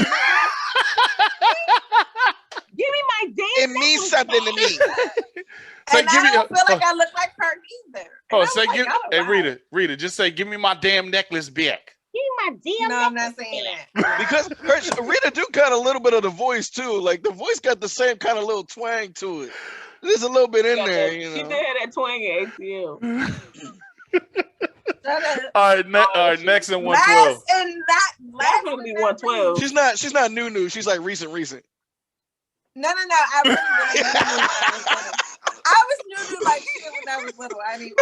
Give me my damn. It means something to me. Say, and I don't feel like I look like her either. Oh, say, hey, Rita, just say, give me my damn necklace back. Give me my damn. No, I'm not saying that. Because Rita do got a little bit of the voice too. Like the voice got the same kind of little twang to it. There's a little bit in there, you know. She did have that twang in ATL. All right, next in 112. Last gonna be 112. She's not new. She's like recent. No. I really was. I was new like shit when I was little. I didn't.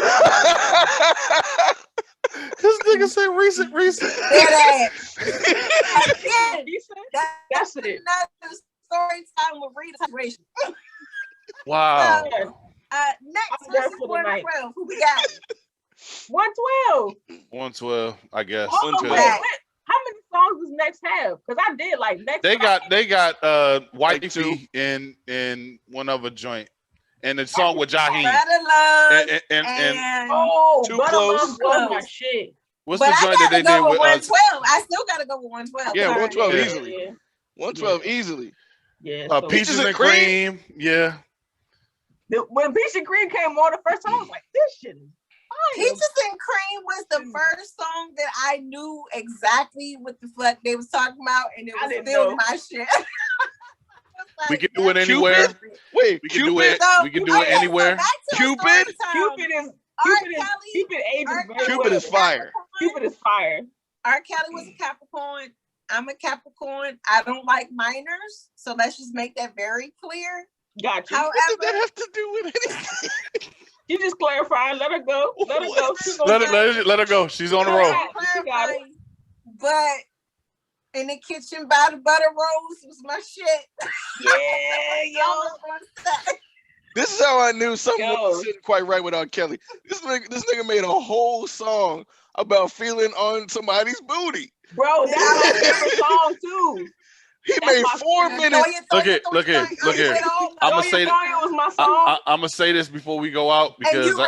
This nigga said recent. That's it. Another story time with Rita. Wow. Next versus 112. Who we got? 112. 112, I guess. How many songs does Next have? Because I did like Next. They got Wifey in one other joint. And the song with Jaheim. And Too close. My shit. What's the joint that they did with 112? I still gotta go with 112. Yeah, 112 Yeah. easily. 112 easily. Yeah. Peaches and Cream. Yeah. When Peaches and Cream came on the first time, I was like, this shit is fire. Peaches and Cream was the first song that I knew exactly what the fuck they was talking about, and it was still my shit. Like, we can do it anywhere. Wait, we can do it. We can do it anywhere. Cupid is fire. Cupid is fire. R. Kelly was a Capricorn. I'm a Capricorn. I don't like minors, so let's just make that very clear. Gotcha. However, what did that have to do with anything? You just clarifying. Let her go. Let her go. Let her go. She's on the road. But in the kitchen by the butter rolls was my shit. Yeah, yo. This is how I knew something wasn't quite right with R. Kelly. This nigga made a whole song about feeling on somebody's booty. Bro, that's my favorite song too. He made 4 minutes. Look here. I'm gonna say I'm gonna say this before we go out because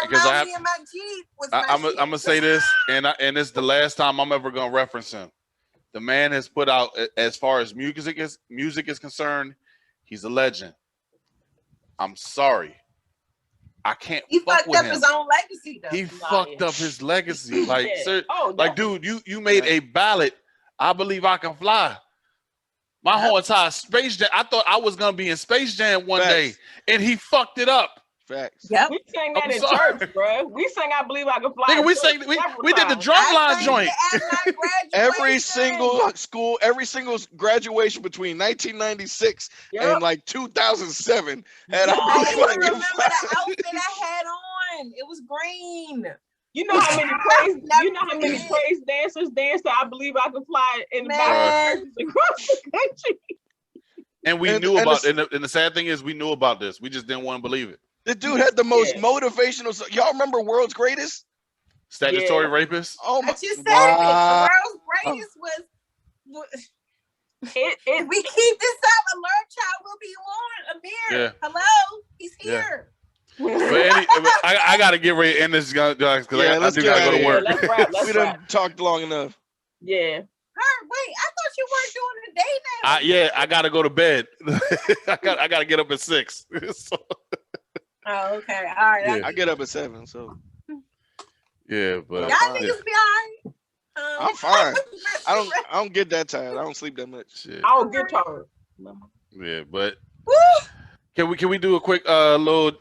I'm gonna say this, and it's the last time I'm ever gonna reference him. The man has put out, as far as music is concerned, he's a legend. I'm sorry, I can't. He fucked up his own legacy, though. He fucked up his legacy, like, dude, you made a ballad. I Believe I Can Fly. My whole entire Space Jam. I thought I was gonna be in Space Jam one day, and he fucked it up. Facts. Yep. We sang that I'm in sorry. church, bro. We sang "I Believe I Can Fly." Nigga, in we church sang several we did the times. drum line sang joint. it at my Every graduation. single graduation between 1996 Yep. and like 2007 had Yo, I I Believe even I Can remember Fly. the outfit I had on. It was green. You know how many praise Never you know how many forget. praise dancers dance to "I Believe I Can Fly" in the back Man. of churches across the country. And we And- knew and about the- and the sad thing is we knew about this. We just didn't want to believe it. The dude had the most Yeah. motivational. Y'all remember World's Greatest? Statutory Yeah. rapist. Oh my! I just said Wow. it. The world's greatest was. It If we keep this up, alert child will be on. Amir, Yeah. hello, he's Yeah. here. But I gotta get ready to end this because Yeah, I let's do get gotta go outta to here. work. let's wrap. We Let's done wrap. talked long enough. Yeah. Wait, I thought you weren't doing the day now. I gotta go to bed. I gotta get up at 6. So, Oh, okay. All right. Yeah. I get up at 7, so yeah, but Y'all fine. niggas be all right. I'm fine. I don't get that tired. I don't sleep that much. shit. I don't get tired. Yeah, but Woo! can we do a quick little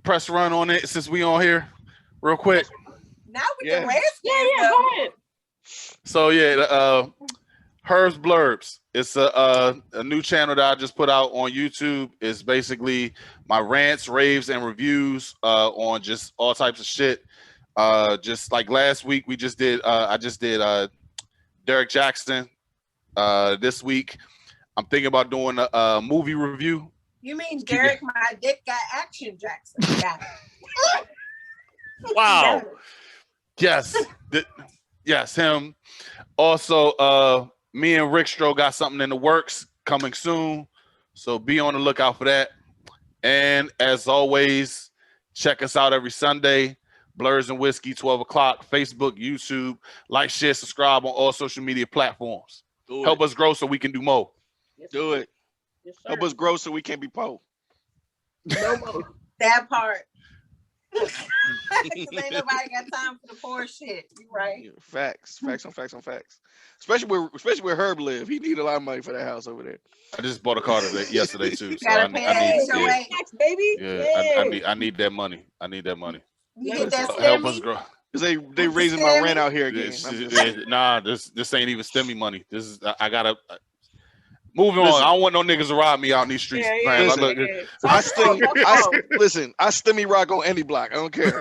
press run on it since we on here, real quick? Now with Yeah. the Redskins, Yeah, though. go ahead. So yeah, Herb's Blerds. It's a new channel that I just put out on YouTube. It's basically my rants, raves, and reviews on just all types of shit. Just like last week, I just did Derek Jackson. This week, I'm thinking about doing a movie review. You mean Derek, my dick got action Jackson? Got it. Wow. Yes. Yes, him. Also, me and Rick Stroh got something in the works coming soon. So be on the lookout for that. And as always, check us out every Sunday. Blerds and Whiskey, 12 o'clock. Facebook, YouTube. Like, share, subscribe on all social media platforms. Help us grow so we can do more. Yes, Do it. Yes, sir. Help us grow so we can't be poor. No more. That part. Because ain't nobody got time for the poor shit. You right. Yeah, facts on facts. Especially where Herb live. He need a lot of money for that house over there. I just bought a car yesterday too. So Gotta I pay need, that yeah, HOA. Next, baby. yeah, I need that money. I need that money. You get that Help us stimmy? grow. Because they raising my rent out here again. Nah, this ain't even STEMI money. This is I gotta moving Listen. on. I don't want no niggas to rob me out in these streets. Yeah, Man, Listen. look, Listen, I stimmy rock on any block. I don't care.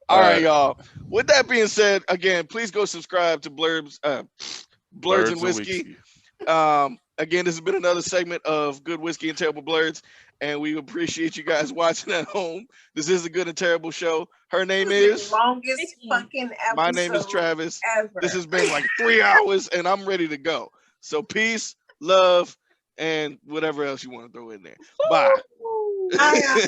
All right, y'all. With that being said, again, please go subscribe to Blerds and Whiskey. Again, this has been another segment of Good Whiskey and Terrible Blerds, and we appreciate you guys watching at home. This is a Good and Terrible show. Her name is. The longest fucking episode. My name is Travis. Ever. This has been like 3 hours, and I'm ready to go. So peace, love, and whatever else you want to throw in there. Bye. I am.